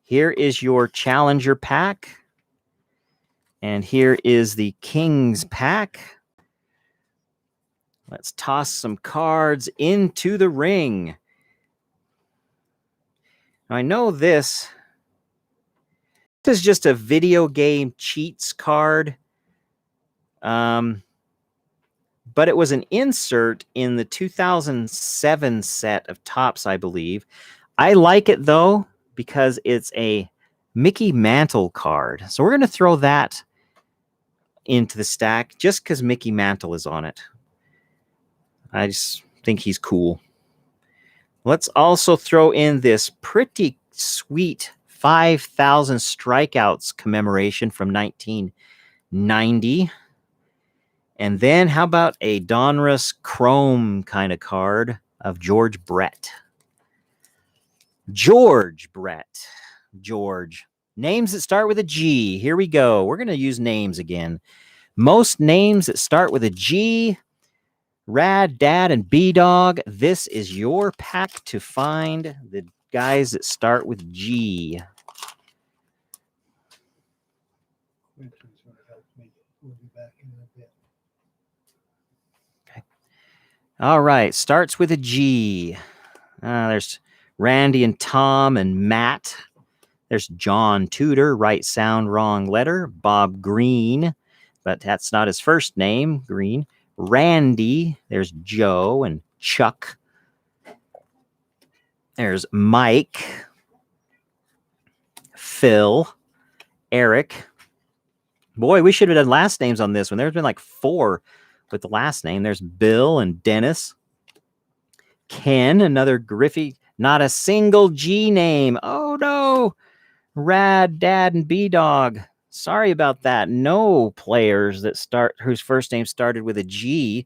Here is your challenger pack. And here is the Kings pack. Let's toss some cards into the ring. Now, I know this is just a video game cheats card. But it was an insert in the 2007 set of Topps, I believe. I like it, though, because it's a Mickey Mantle card. So we're going to throw that into the stack just because Mickey Mantle is on it. I just think he's cool. Let's also throw in this pretty sweet 5,000 strikeouts commemoration from 1990. And then how about a Donruss Chrome kind of card of George Brett? George Brett. George. Names that start with a G. Here we go. We're going to use names again. Most names that start with a G. Rad, Dad, and B-Dog. This is your pack to find the guys that start with G. Okay. All right. Starts with a G. There's Randy and Tom and Matt. There's John Tudor, right sound, wrong letter. Bob Green, but that's not his first name, Green. Randy, there's Joe and Chuck. There's Mike, Phil, Eric. Boy, we should have done last names on this one. There's been like 4 with the last name. There's Bill and Dennis. Ken, another Griffey. Not a single G name. Oh, no. Rad, Dad, and B-Dog. Sorry about that. No players that whose first name started with a G.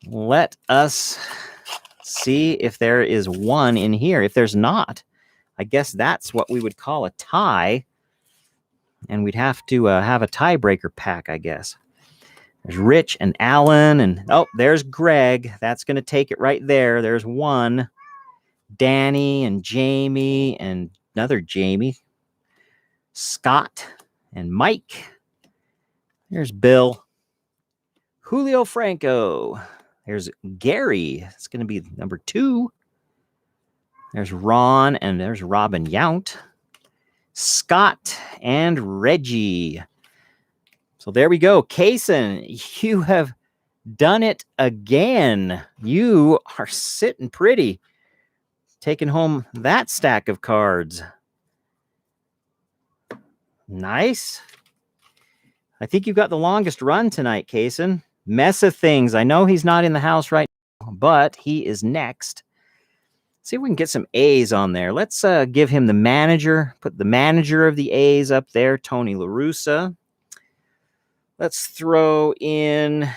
Let us see if there is one in here. If there's not, I guess that's what we would call a tie. And we'd have to have a tiebreaker pack, I guess. There's Rich and Alan. And oh, there's Greg. That's going to take it right there. There's one. Danny and Jamie and another Jamie. Scott and Mike. There's Bill. Julio Franco. There's Gary. It's going to be number 2. There's Ron, and there's Robin Yount. Scott and Reggie. So there we go. Kaysen, you have done it again. You are sitting pretty. Taking home that stack of cards. Nice. I think you've got the longest run tonight, Kaysen. Mess of things. I know he's not in the house right now, but he is next. See if we can get some A's on there. Let's give him the manager. Put the manager of the A's up there, Tony La Russa. Let's throw in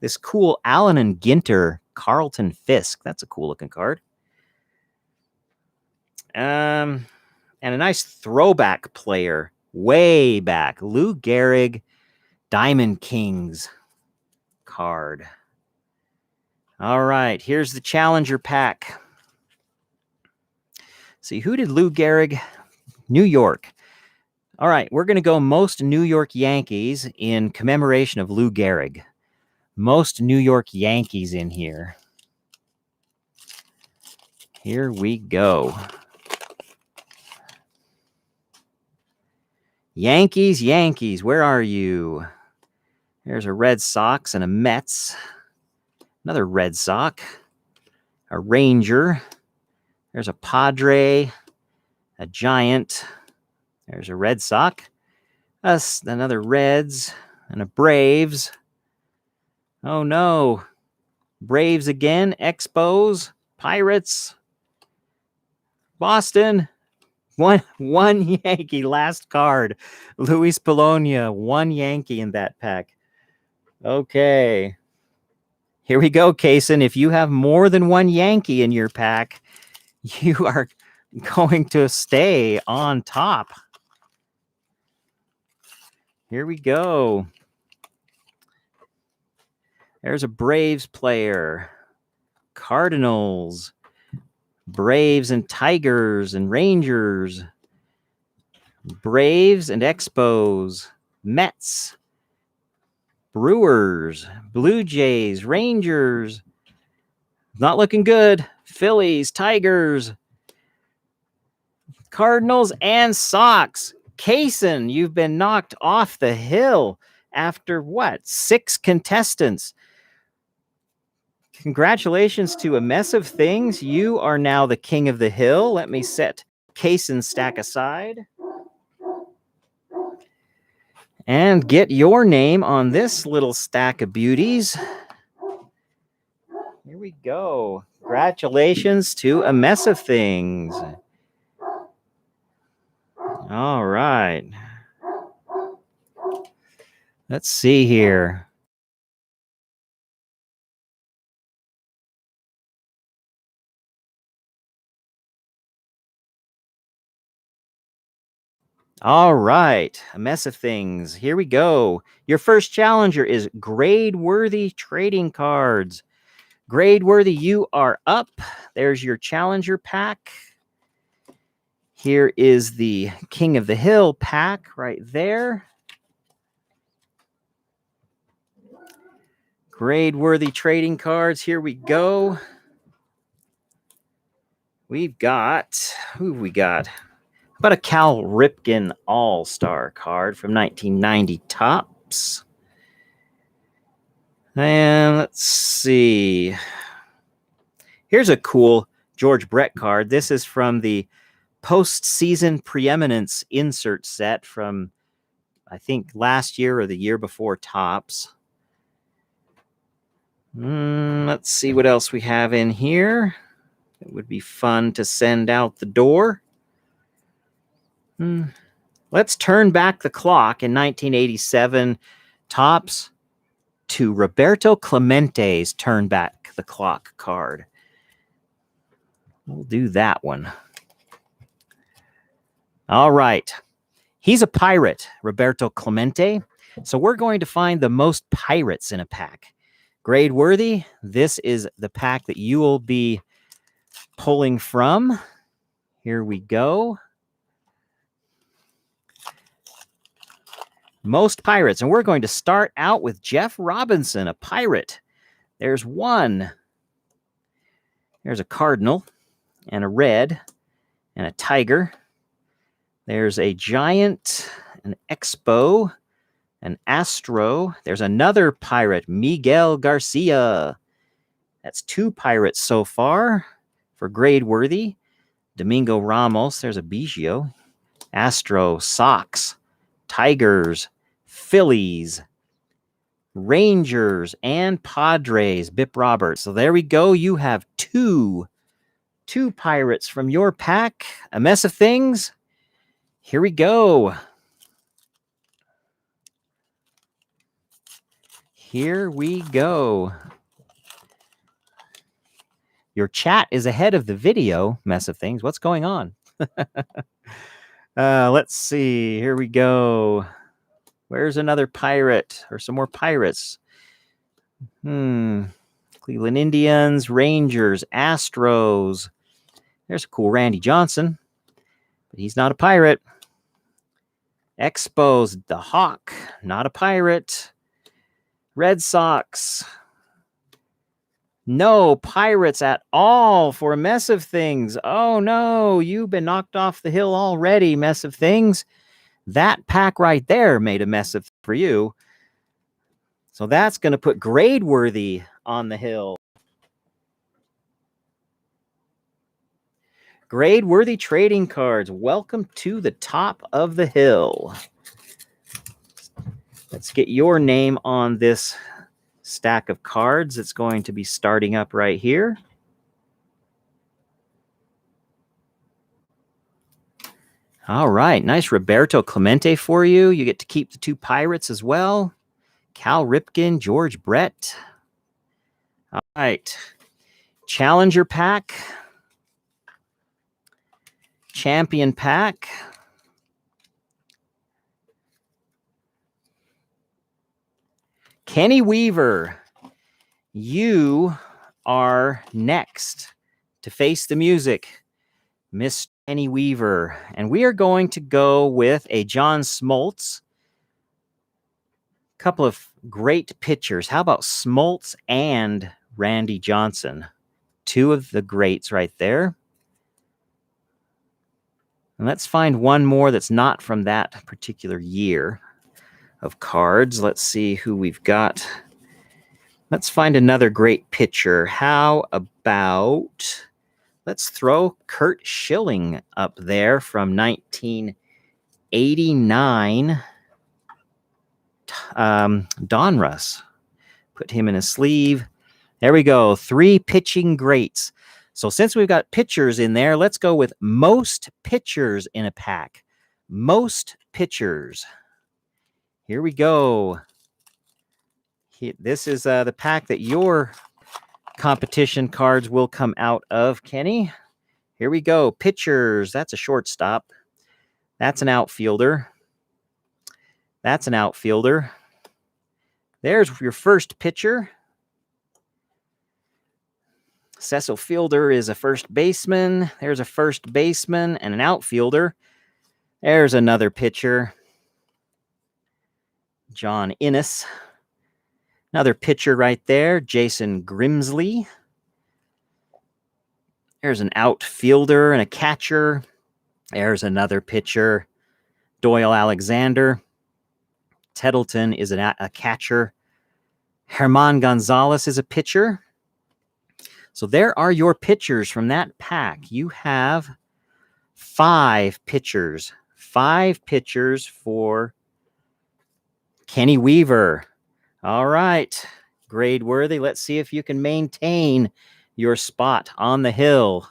this cool Allen and Ginter, Carlton Fisk. That's a cool looking card. And a nice throwback player, way back, Lou Gehrig, Diamond Kings card. All right, here's the Challenger pack. See, who did Lou Gehrig? New York. All right, we're going to go most New York Yankees in commemoration of Lou Gehrig. Most New York Yankees in here. Here we go. Yankees, Yankees, where are you? There's a Red Sox and a Mets. Another Red Sox. A Ranger. There's a Padre. A Giant. There's a Red Sox. Another Reds. And a Braves. Oh no. Braves again. Expos. Pirates. Boston. One Yankee, last card. Luis Polonia, one Yankee in that pack. Okay. Here we go, Kaysen. If you have more than one Yankee in your pack, you are going to stay on top. Here we go. There's a Braves player. Cardinals. Braves and Tigers and Rangers. Braves and Expos. Mets. Brewers. Blue Jays. Rangers. Not looking good. Phillies. Tigers. Cardinals and Sox. Kaysen, you've been knocked off the hill after what? 6 contestants. Congratulations to a mess of things. You are now the king of the hill. Let me set Kaysen's stack aside and get your name on this little stack of beauties. Here we go. Congratulations to a mess of things. All right. Let's see here. All right, a mess of things. Here we go. Your first challenger is grade-worthy trading cards. Grade-worthy, you are up. There's your challenger pack. Here is the King of the Hill pack right there. Grade-worthy trading cards. Here we go. We've got, who have we got? How about a Cal Ripken All-Star card from 1990 Topps? And let's see. Here's a cool George Brett card. This is from the Postseason Preeminence insert set from, I think, last year or the year before Topps. Let's see what else we have in here. It would be fun to send out the door. Let's turn back the clock in 1987 Topps to Roberto Clemente's Turn Back the Clock card. We'll do that one. All right. He's a pirate, Roberto Clemente. So we're going to find the most pirates in a pack. Grade worthy, this is the pack that you will be pulling from. Here we go. Most pirates. And we're going to start out with Jeff Robinson, a pirate. There's one. There's a Cardinal. and a red and a tiger. There's a giant, an Expo, an Astro. There's another pirate, Miguel Garcia. That's 2 pirates so far for grade worthy. Domingo Ramos. There's a Biggio. Astro, Sox, Tigers, Phillies, Rangers, and Padres. Bip Roberts. So there we go. You have two pirates from your pack. A mess of things. Here we go. Here we go. Your chat is ahead of the video, mess of things. What's going on? Let's see. Here we go. Where's another pirate or some more pirates? Cleveland Indians, Rangers, Astros. There's a cool Randy Johnson, but he's not a pirate. Expos, the Hawk, not a pirate. Red Sox. No pirates at all for a mess of things. Oh no, you've been knocked off the hill already, mess of things. That pack right there made a mess of for you. So that's going to put grade worthy on the hill. Grade worthy trading cards. Welcome to the top of the hill. Let's get your name on this stack of cards. It's going to be starting up right here. All right, nice Roberto Clemente for you. You get to keep the 2 pirates as well. Cal Ripken, George Brett. All right, Challenger pack. Champion pack. Kenny Weaver, you are next to face the music, Miss Kenny Weaver. And we are going to go with a John Smoltz. Couple of great pitchers. How about Smoltz and Randy Johnson? 2 of the greats right there. And let's find one more that's not from that particular year of cards. Let's see who we've got. Let's find another great pitcher. How about, let's throw Kurt Schilling up there from 1989. Donruss. Put him in a sleeve. There we go. 3 pitching greats. So since we've got pitchers in there, let's go with most pitchers in a pack. Most pitchers. Here we go. This is the pack that your competition cards will come out of, Kenny. Here we go. Pitchers. That's a shortstop. That's an outfielder. That's an outfielder. There's your first pitcher. Cecil Fielder is a first baseman. There's a first baseman and an outfielder. There's another pitcher. John Innes. Another pitcher right there, Jason Grimsley. There's an outfielder and a catcher. There's another pitcher, Doyle Alexander. Tettleton is a catcher. Herman Gonzalez is a pitcher. So there are your pitchers from that pack. You have 5 pitchers. 5 pitchers for Kenny Weaver. All right. Grade worthy. Let's see if you can maintain your spot on the hill.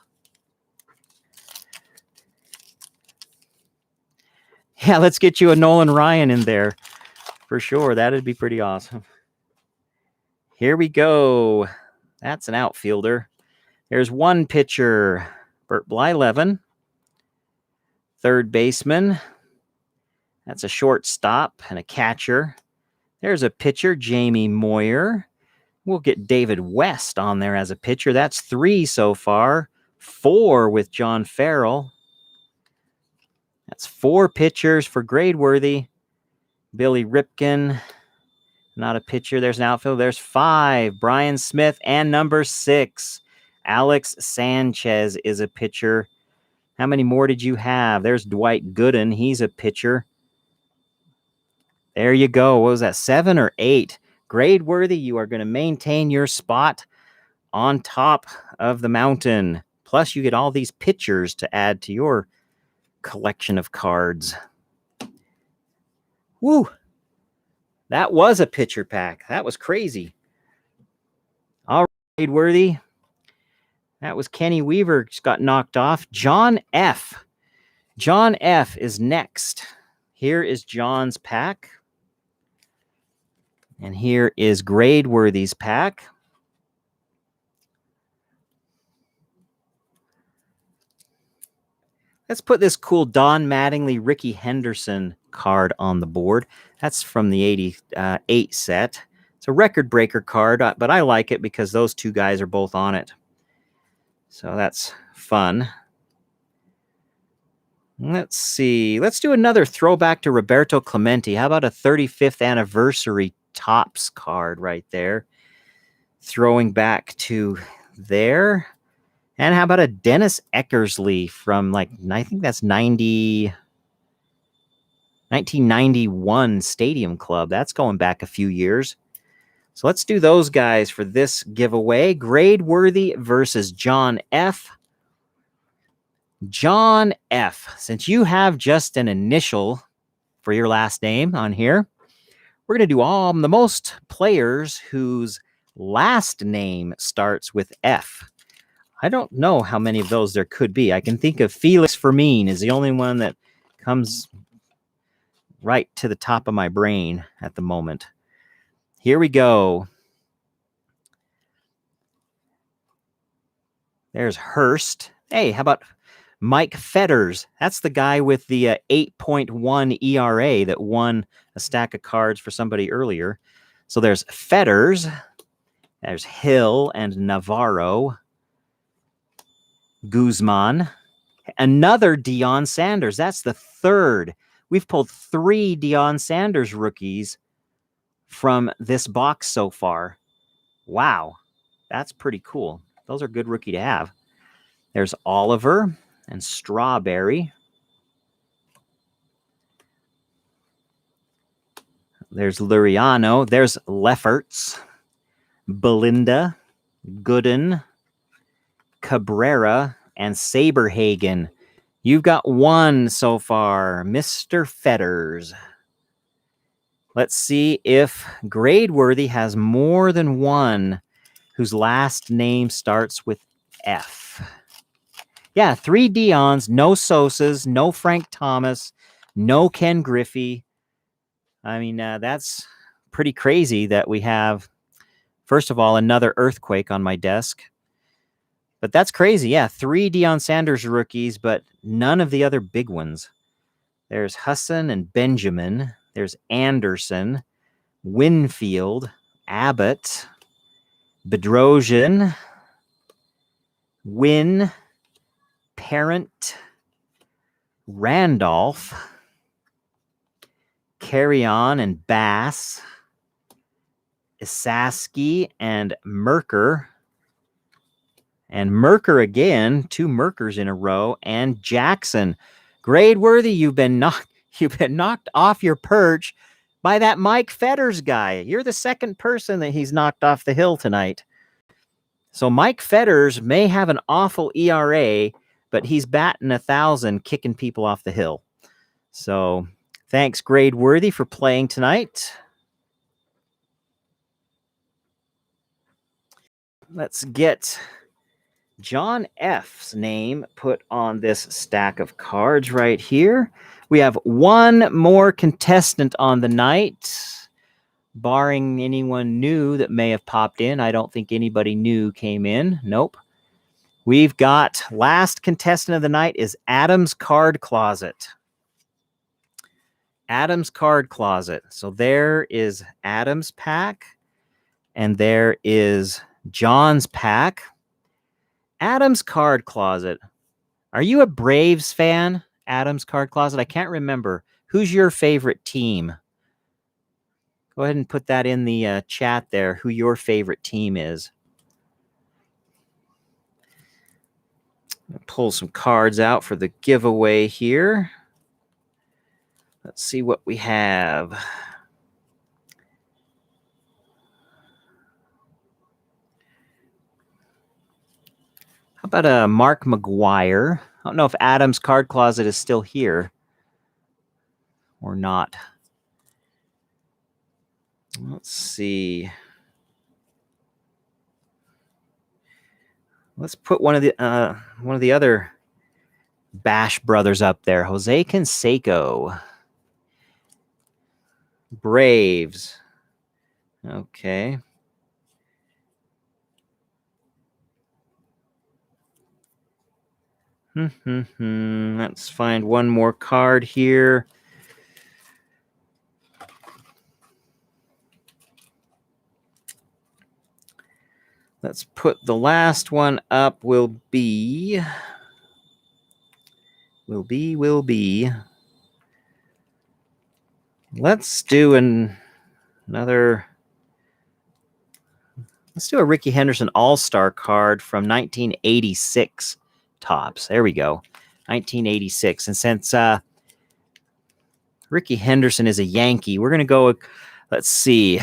Yeah, let's get you a Nolan Ryan in there for sure. That'd be pretty awesome. Here we go. That's an outfielder. There's one pitcher, Bert Blyleven. Third baseman. That's a shortstop and a catcher. There's a pitcher, Jamie Moyer. We'll get David West on there as a pitcher. That's 3 so far. 4 with John Farrell. That's 4 pitchers for grade worthy. Billy Ripken, not a pitcher. There's an outfield. There's 5. Brian Smith and number 6, Alex Sanchez is a pitcher. How many more did you have? There's Dwight Gooden. He's a pitcher. There you go. What was that, 7 or 8? Grade worthy, you are going to maintain your spot on top of the mountain. Plus, you get all these pictures to add to your collection of cards. Woo! That was a pitcher pack. That was crazy. All right, grade worthy. That was Kenny Weaver. Just got knocked off. John F. John F. is next. Here is John's pack. And here is Grade Worthy's pack. Let's put this cool Don Mattingly, Ricky Henderson card on the board. That's from the 88 set. It's a record breaker card, but I like it because those two guys are both on it. So that's fun. Let's see. Let's do another throwback to Roberto Clemente. How about a 35th anniversary Topps card right there? Throwing back to there. And how about a Dennis Eckersley from, I think that's 1991 Stadium Club. That's going back a few years. So let's do those guys for this giveaway. Grade Worthy versus John F. John F., since you have just an initial for your last name on here, we're going to do the most players whose last name starts with F. I don't know how many of those there could be. I can think of Felix Fermin is the only one that comes right to the top of my brain at the moment. Here we go. There's Hurst. Hey, how about Mike Fetters? That's the guy with the 8.1 ERA that won a stack of cards for somebody earlier. So there's Fetters. There's Hill and Navarro. Guzman. Another Deion Sanders. That's the third. We've pulled 3 Deion Sanders rookies from this box so far. Wow. That's pretty cool. Those are good rookie to have. There's Oliver and Strawberry. There's Luriano. There's Lefferts. Belinda. Gooden. Cabrera. And Saberhagen. You've got 1 so far. Mr. Fetters. Let's see if Grade Worthy has more than 1 whose last name starts with F. Yeah, 3 Deons, no Sosas, no Frank Thomas, no Ken Griffey. I mean, that's pretty crazy that we have, first of all, another earthquake on my desk. But that's crazy. Yeah, 3 Deion Sanders rookies, but none of the other big ones. There's Husson and Benjamin. There's Anderson, Winfield, Abbott, Bedrosian, Wynn, Parent, Randolph, Carrion and Bass, Isaski and Merker. And Merker again, 2 Merkers in a row, and Jackson. Grade Worthy, you've been knocked off your perch by that Mike Fetters guy. You're the second person that he's knocked off the hill tonight. So Mike Fetters may have an awful ERA, but he's batting 1,000, kicking people off the hill. So thanks, Grade Worthy, for playing tonight. Let's get John F's name put on this stack of cards right here. We have 1 more contestant on the night, barring anyone new that may have popped in. I don't think anybody new came in. Nope. We've got last contestant of the night is Adam's Card Closet. Adam's Card Closet. So there is Adam's pack, and there is John's pack. Adam's Card Closet. Are you a Braves fan, Adam's Card Closet? I can't remember. Who's your favorite team? Go ahead and put that in the chat there, who your favorite team is. Pull some cards out for the giveaway here. Let's see what we have. How about a Mark McGuire? I don't know if Adam's card closet is still here or not. Let's see. Let's put one of the other Bash brothers up there. Jose Canseco. Braves. Okay. Let's find one more card here. Let's put the last one up. Will be. Let's do another. Let's do a Ricky Henderson All-Star card from 1986 Topps. There we go. 1986. And since Ricky Henderson is a Yankee, we're going to go, let's see.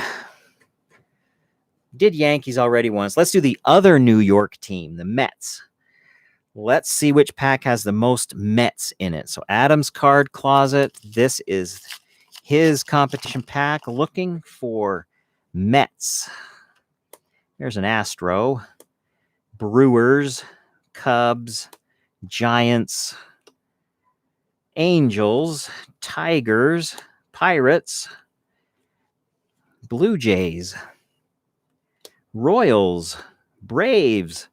Did Yankees already once. Let's do the other New York team, the Mets. Let's see which pack has the most Mets in it. So Adam's card closet. This is his competition pack looking for Mets. There's an Astro, Brewers, Cubs, Giants, Angels, Tigers, Pirates, Blue Jays, Royals, Braves.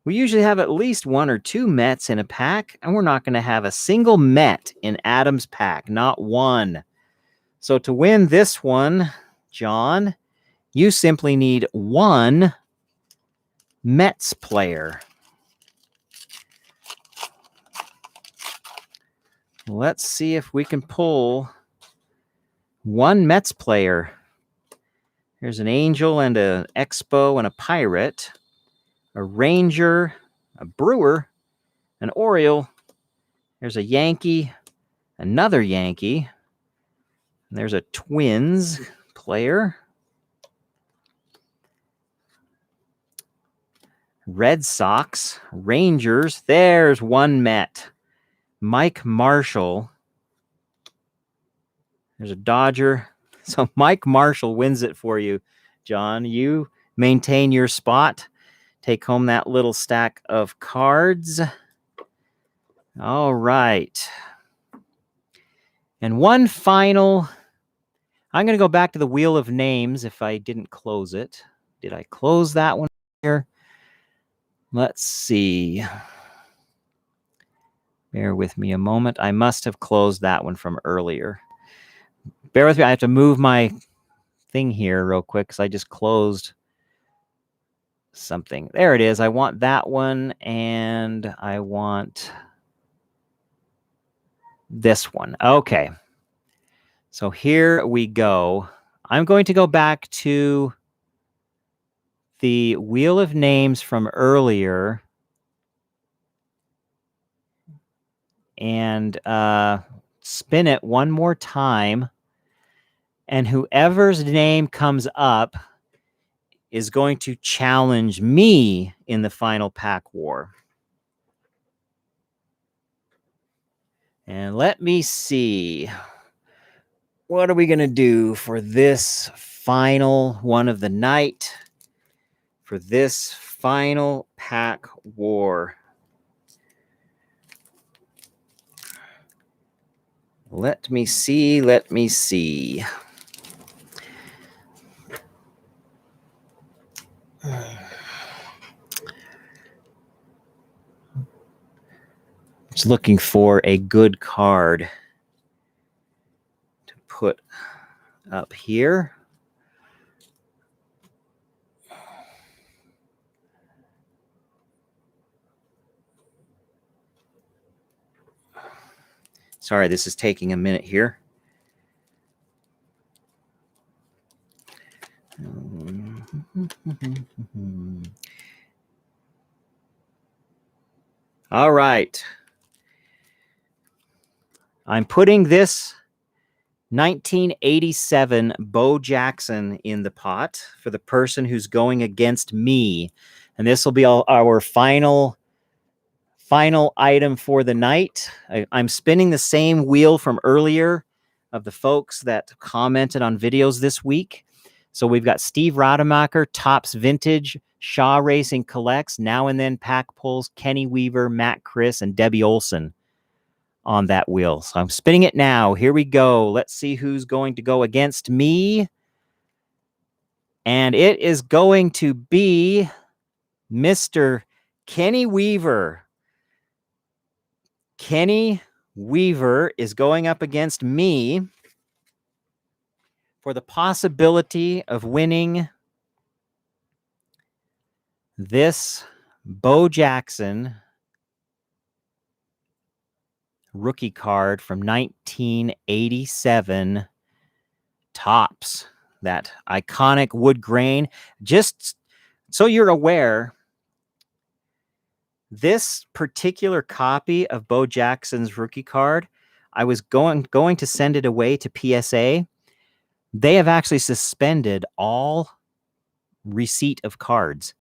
We usually have at least one or two Mets in a pack, and we're not going to have a single Met in Adam's pack, not one. So to win this one, John, you simply need one Mets player. Let's see if we can pull one Mets player. Here's an Angel and an Expo and a Pirate, a Ranger, a Brewer, an Oriole. There's a Yankee, another Yankee. And there's a Twins player. Red Sox, Rangers. There's one Met. Mike Marshall. There's a Dodger. So Mike Marshall wins it for you, John. You maintain your spot. Take home that little stack of cards. All right. And one final. I'm going to go back to the Wheel of Names if I didn't close it. Did I close that one here? Let's see. Bear with me a moment. I must have closed that one from earlier. Bear with me. I have to move my thing here real quick because I just closed something. There it is. I want that one, and I want this one. Okay. So here we go. I'm going to go back to the Wheel of Names from earlier and spin it one more time. And whoever's name comes up is going to challenge me in the final pack war. And let me see. What are we going to do for this final one of the night? For this final pack war. Let me see. Just looking for a good card to put up here. Sorry, this is taking a minute here. All right. I'm putting this 1987 Bo Jackson in the pot for the person who's going against me. And this will be our final item for the night. I'm spinning the same wheel from earlier of the folks that commented on videos this week. So we've got Steve Rademacher, Topps Vintage, Shaw Racing Collects, Now and Then Pack Pulls, Kenny Weaver, Matt Chris, and Debbie Olson on that wheel. So I'm spinning it now. Here we go. Let's see who's going to go against me. And it is going to be Mr. Kenny Weaver. Kenny Weaver is going up against me for the possibility of winning this Bo Jackson rookie card from 1987 Topps, that iconic wood grain. Just so you're aware, this particular copy of Bo Jackson's rookie card, I was going to send it away to PSA. They have actually suspended all receipt of cards.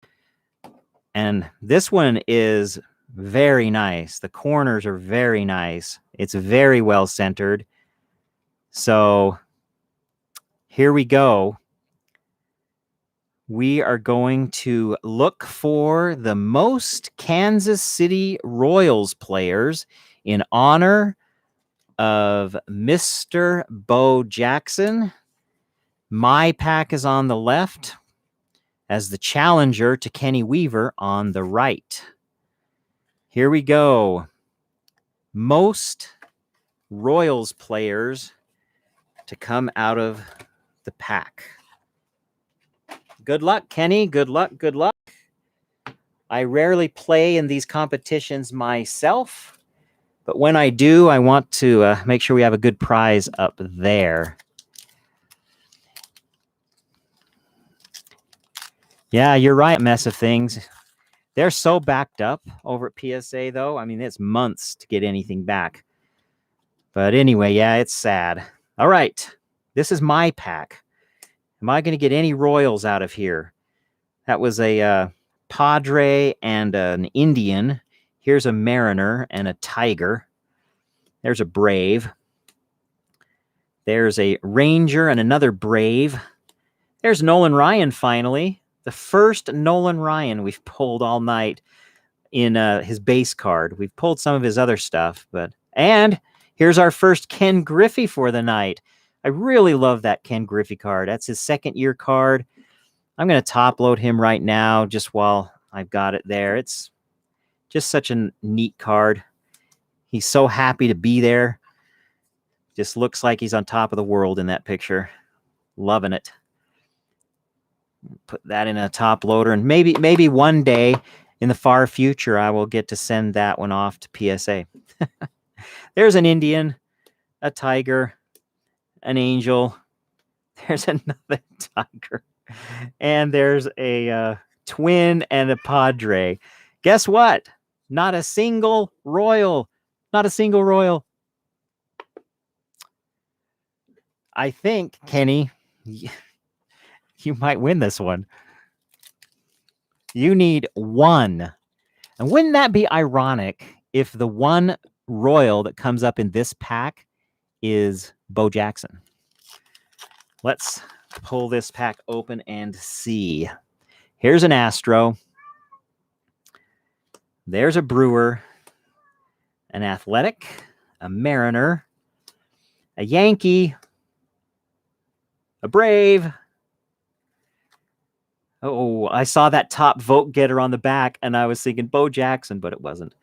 And this one is very nice. The corners are very nice. It's very well centered. So here we go. We are going to look for the most Kansas City Royals players in honor of Mr. Bo Jackson. My pack is on the left as the challenger to Kenny Weaver on the right. Here we go. Most Royals players to come out of the pack. Good luck, Kenny. Good luck. Good luck. I rarely play in these competitions myself, but when I do, I want to make sure we have a good prize up there. Yeah, you're right, mess of things. They're so backed up over at PSA, though. I mean, it's months to get anything back. But anyway, yeah, it's sad. All right, this is my pack. Am I going to get any Royals out of here? That was a Padre and an Indian. Here's a Mariner and a Tiger. There's a Brave. There's a Ranger and another Brave. There's Nolan Ryan, finally. The first Nolan Ryan we've pulled all night in his base card. We've pulled some of his other stuff, and here's our first Ken Griffey for the night. I really love that Ken Griffey card. That's his second-year card. I'm going to top load him right now just while I've got it there. It's just such a neat card. He's so happy to be there. Just looks like he's on top of the world in that picture. Loving it. Put that in a top loader, and maybe one day in the far future I will get to send that one off to PSA. There's an Indian, a Tiger, an Angel. There's another Tiger, and there's a Twin and a Padre. Guess what? Not a single Royal. Not a single Royal. I think, Kenny, you might win this one. You need one. And wouldn't that be ironic if the one Royal that comes up in this pack is Bo Jackson? Let's pull this pack open and see. Here's an Astro. There's a Brewer, an Athletic, a Mariner, a Yankee, a Brave. Oh, I saw that top vote getter on the back, and I was thinking Bo Jackson, but it wasn't.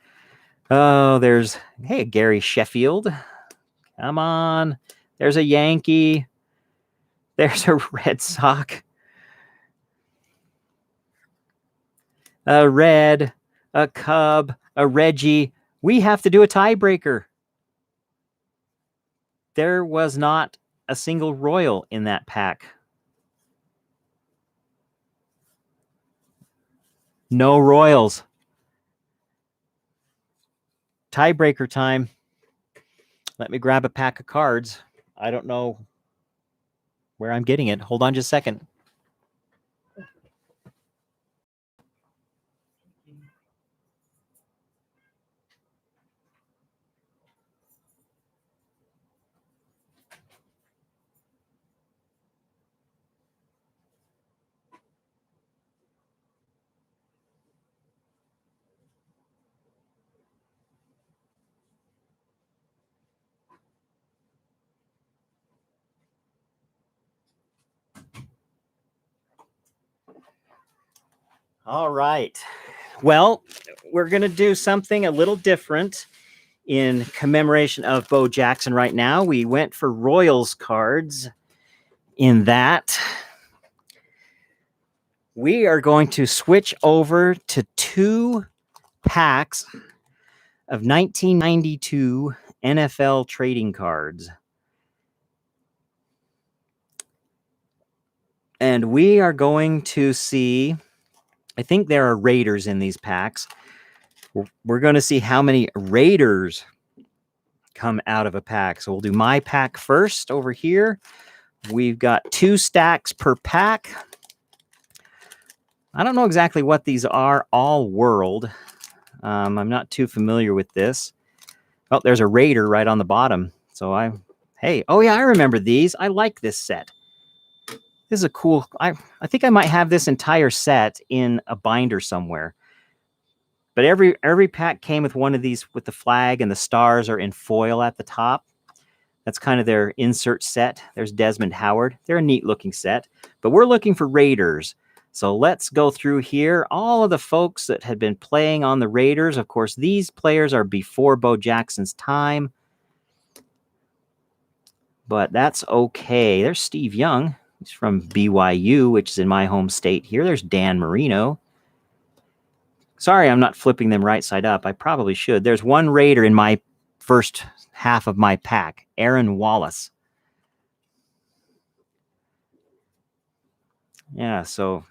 Oh, there's, hey, Gary Sheffield. Come on. There's a Yankee. There's a Red Sox. A Red, a Cub, a Reggie. We have to do a tiebreaker. There was not a single Royal in that pack. No Royals. tiebreaker time. Let me grab a pack of cards. I don't know where I'm getting it. Hold on just a second. All right. Well, we're going to do something a little different in commemoration of Bo Jackson right now. We went for Royals cards. In that, we are going to switch over to 2 packs of 1992 NFL trading cards. And we are going to see, I think there are Raiders in these packs. We're going to see how many Raiders come out of a pack. So we'll do my pack first over here. We've got 2 stacks per pack. I don't know exactly what these are. All World. I'm not too familiar with this. Oh, there's a Raider right on the bottom. So oh yeah, I remember these. I like this set. This is a cool, I think I might have this entire set in a binder somewhere. But every pack came with one of these with the flag, and the stars are in foil at the top. That's kind of their insert set. There's Desmond Howard. They're a neat looking set. But we're looking for Raiders. So let's go through here. All of the folks that had been playing on the Raiders. Of course, these players are before Bo Jackson's time. But that's okay. There's Steve Young. He's from BYU, which is in my home state here. There's Dan Marino. Sorry, I'm not flipping them right side up. I probably should. There's one Raider in my first half of my pack, Aaron Wallace. Yeah, so,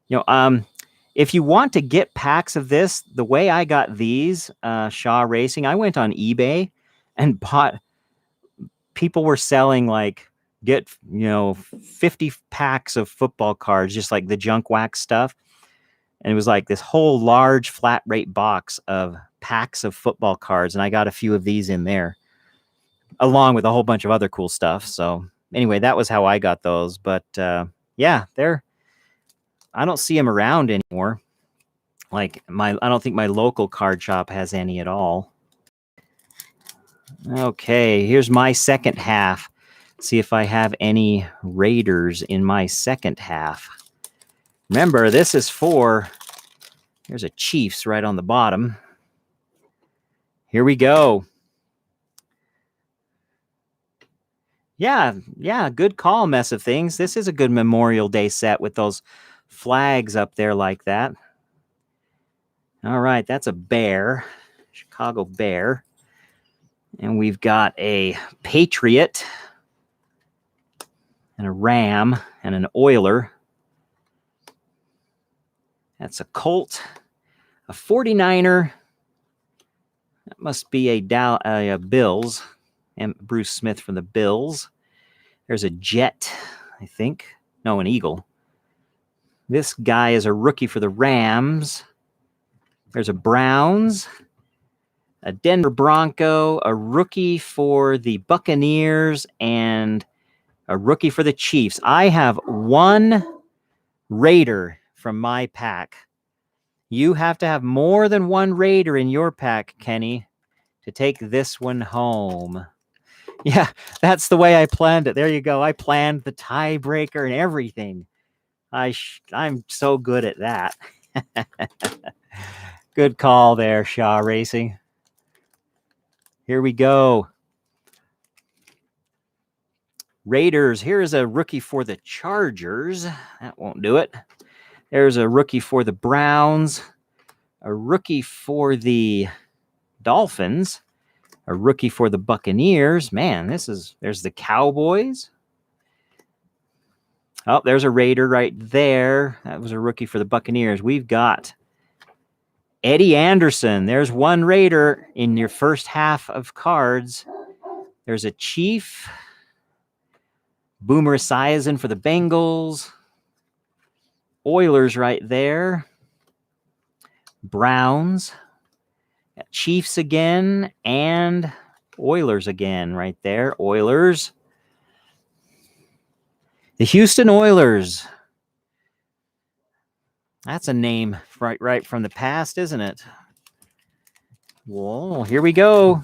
if you want to get packs of this, the way I got these, Shaw Racing, I went on eBay and bought, people were selling get 50 packs of football cards, just like the junk wax stuff. And it was like this whole large flat rate box of packs of football cards. And I got a few of these in there, along with a whole bunch of other cool stuff. So anyway, that was how I got those. But yeah, I don't see them around anymore. I don't think my local card shop has any at all. Okay, here's my second half. See if I have any Raiders in my second half. Remember, this is there's a Chiefs right on the bottom. Here we go. Yeah, good call, Mess of Things. This is a good Memorial Day set with those flags up there like that. All right, that's a Bear, Chicago Bear. And we've got a Patriot and a Ram and an Oiler. That's a Colt, a 49er. That must be a Bills, and Bruce Smith from the Bills. There's a Jet, I think. No, an Eagle. This guy is a rookie for the Rams. There's a Browns, a Denver Bronco, a rookie for the Buccaneers, and a rookie for the Chiefs. I have one Raider from my pack. You have to have more than one Raider in your pack, Kenny, to take this one home. Yeah, that's the way I planned it. There you go. I planned the tiebreaker and everything. I'm so good at that. Good call there, Shaw Racing. Here we go. Raiders. Here is a rookie for the Chargers. That won't do it. There's a rookie for the Browns. A rookie for the Dolphins. A rookie for the Buccaneers. Man, there's the Cowboys. Oh, there's a Raider right there. That was a rookie for the Buccaneers. We've got Eddie Anderson. There's one Raider in your first half of cards. There's a Chief. Boomer Esiason for the Bengals. Oilers right there. Browns. Chiefs again. And Oilers again right there. Oilers. The Houston Oilers. That's a name right from the past, isn't it? Whoa, here we go.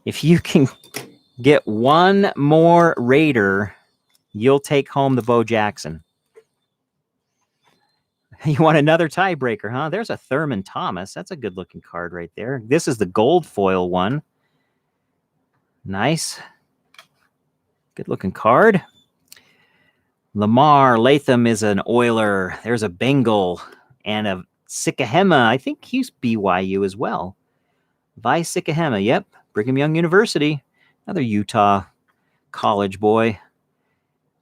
If you can get one more Raider, you'll take home the Bo Jackson. You want another tiebreaker, huh? There's a Thurman Thomas. That's a good-looking card right there. This is the gold foil one. Nice. Good-looking card. Lamar Latham is an Oiler. There's a Bengal and a Sikahema. I think he's BYU as well. Vi Sikahema. Yep. Brigham Young University. Another Utah college boy.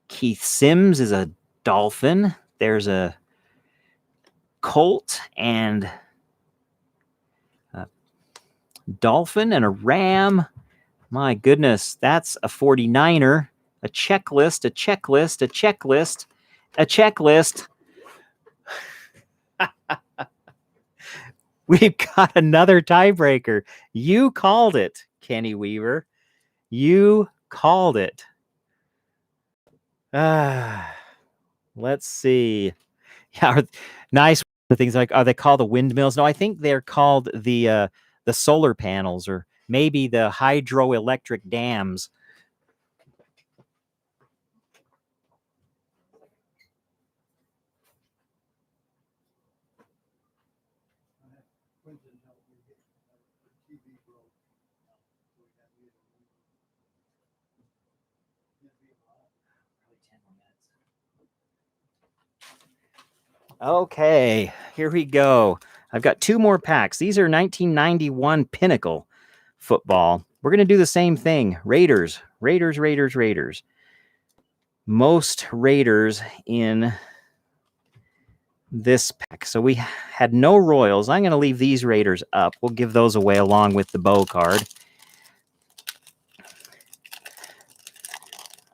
Keith Sims is a Dolphin. There's a Colt and a Dolphin and a Ram. My goodness, that's a 49er. A checklist, a checklist, a checklist, a checklist. We've got another tiebreaker. You called it, Kenny Weaver. You called it. Let's see. Yeah, nice things like, are they called the windmills? No, I think they're called the solar panels, or maybe the hydroelectric dams. Okay, here we go. I've got two more packs. These are 1991 Pinnacle football. We're going to do the same thing. Raiders, Raiders, Raiders, Raiders. Most Raiders in this pack. So we had no Royals. I'm going to leave these Raiders up. We'll give those away along with the Bo card.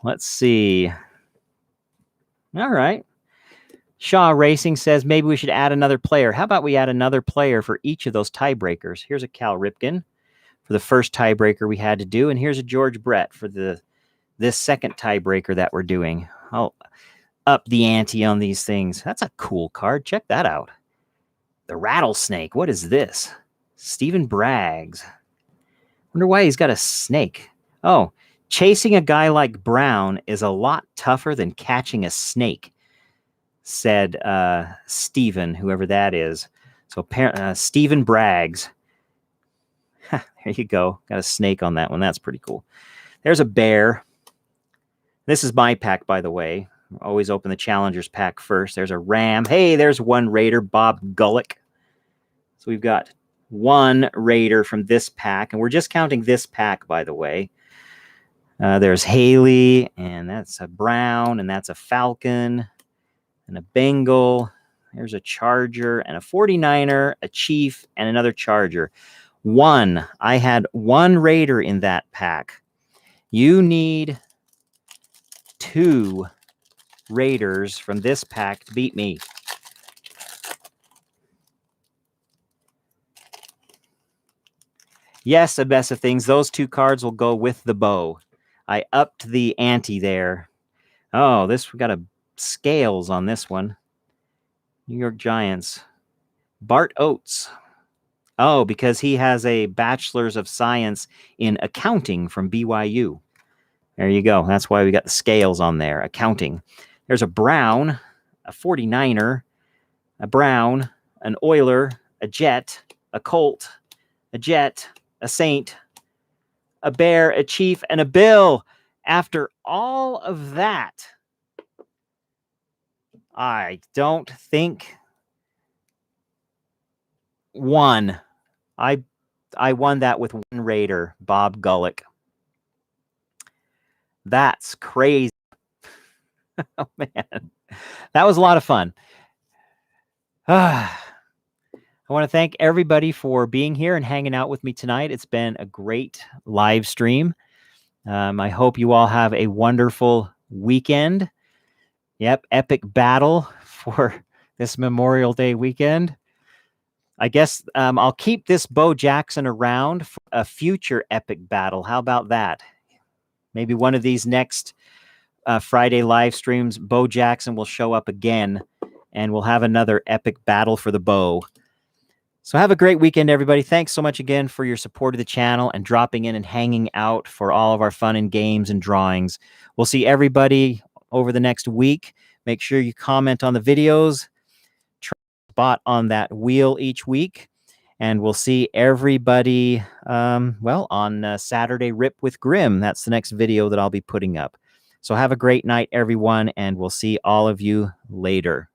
Let's see. All right. Shaw Racing says maybe we should add another player. How about we add another player for each of those tiebreakers? Here's a Cal Ripken for the first tiebreaker we had to do, and here's a George Brett for this second tiebreaker that we're doing. I'll up the ante on these things. That's a cool card. Check that out. The Rattlesnake. What is this? Stephen Braggs. Wonder why he's got a snake. Oh, chasing a guy like Brown is a lot tougher than catching a snake, said Stephen, whoever that is. So Stephen Braggs. There you go. Got a snake on that one. That's pretty cool. There's a bear. This is my pack, by the way. Always open the Challengers pack first. There's a Ram. Hey, there's one Raider, Bob Gullick. So we've got one Raider from this pack, and we're just counting this pack, by the way. There's Haley, and that's a Brown, and that's a Falcon, and a Bengal. There's a Charger, and a 49er, a Chief, and another Charger. I had one Raider in that pack. You need two Raiders from this pack to beat me. Yes, the best of things. Those two cards will go with the Bo. I upped the ante there. Oh, we got a Scales on this one. New York Giants. Bart Oates. Oh, because he has a Bachelor's of Science in Accounting from BYU. There you go. That's why we got the Scales on there. Accounting. There's a Brown, a 49er, a Brown, an Oiler, a Jet, a Colt, a Jet, a Saint, a Bear, a Chief, and a Bill. After all of that, I don't think one. I won that with one Raider, Bob Gullick. That's crazy. Oh, man. That was a lot of fun. I want to thank everybody for being here and hanging out with me tonight. It's been a great live stream. I hope you all have a wonderful weekend. Yep, epic battle for this Memorial Day weekend. I guess I'll keep this Bo Jackson around for a future epic battle. How about that? Maybe one of these next Friday live streams, Bo Jackson will show up again, and we'll have another epic battle for the Bo. So have a great weekend, everybody. Thanks so much again for your support of the channel and dropping in and hanging out for all of our fun and games and drawings. We'll see everybody over the next week. Make sure you comment on the videos, try to spot on that wheel each week, and we'll see everybody, on Saturday Rip with Grim. That's the next video that I'll be putting up. So have a great night, everyone, and we'll see all of you later.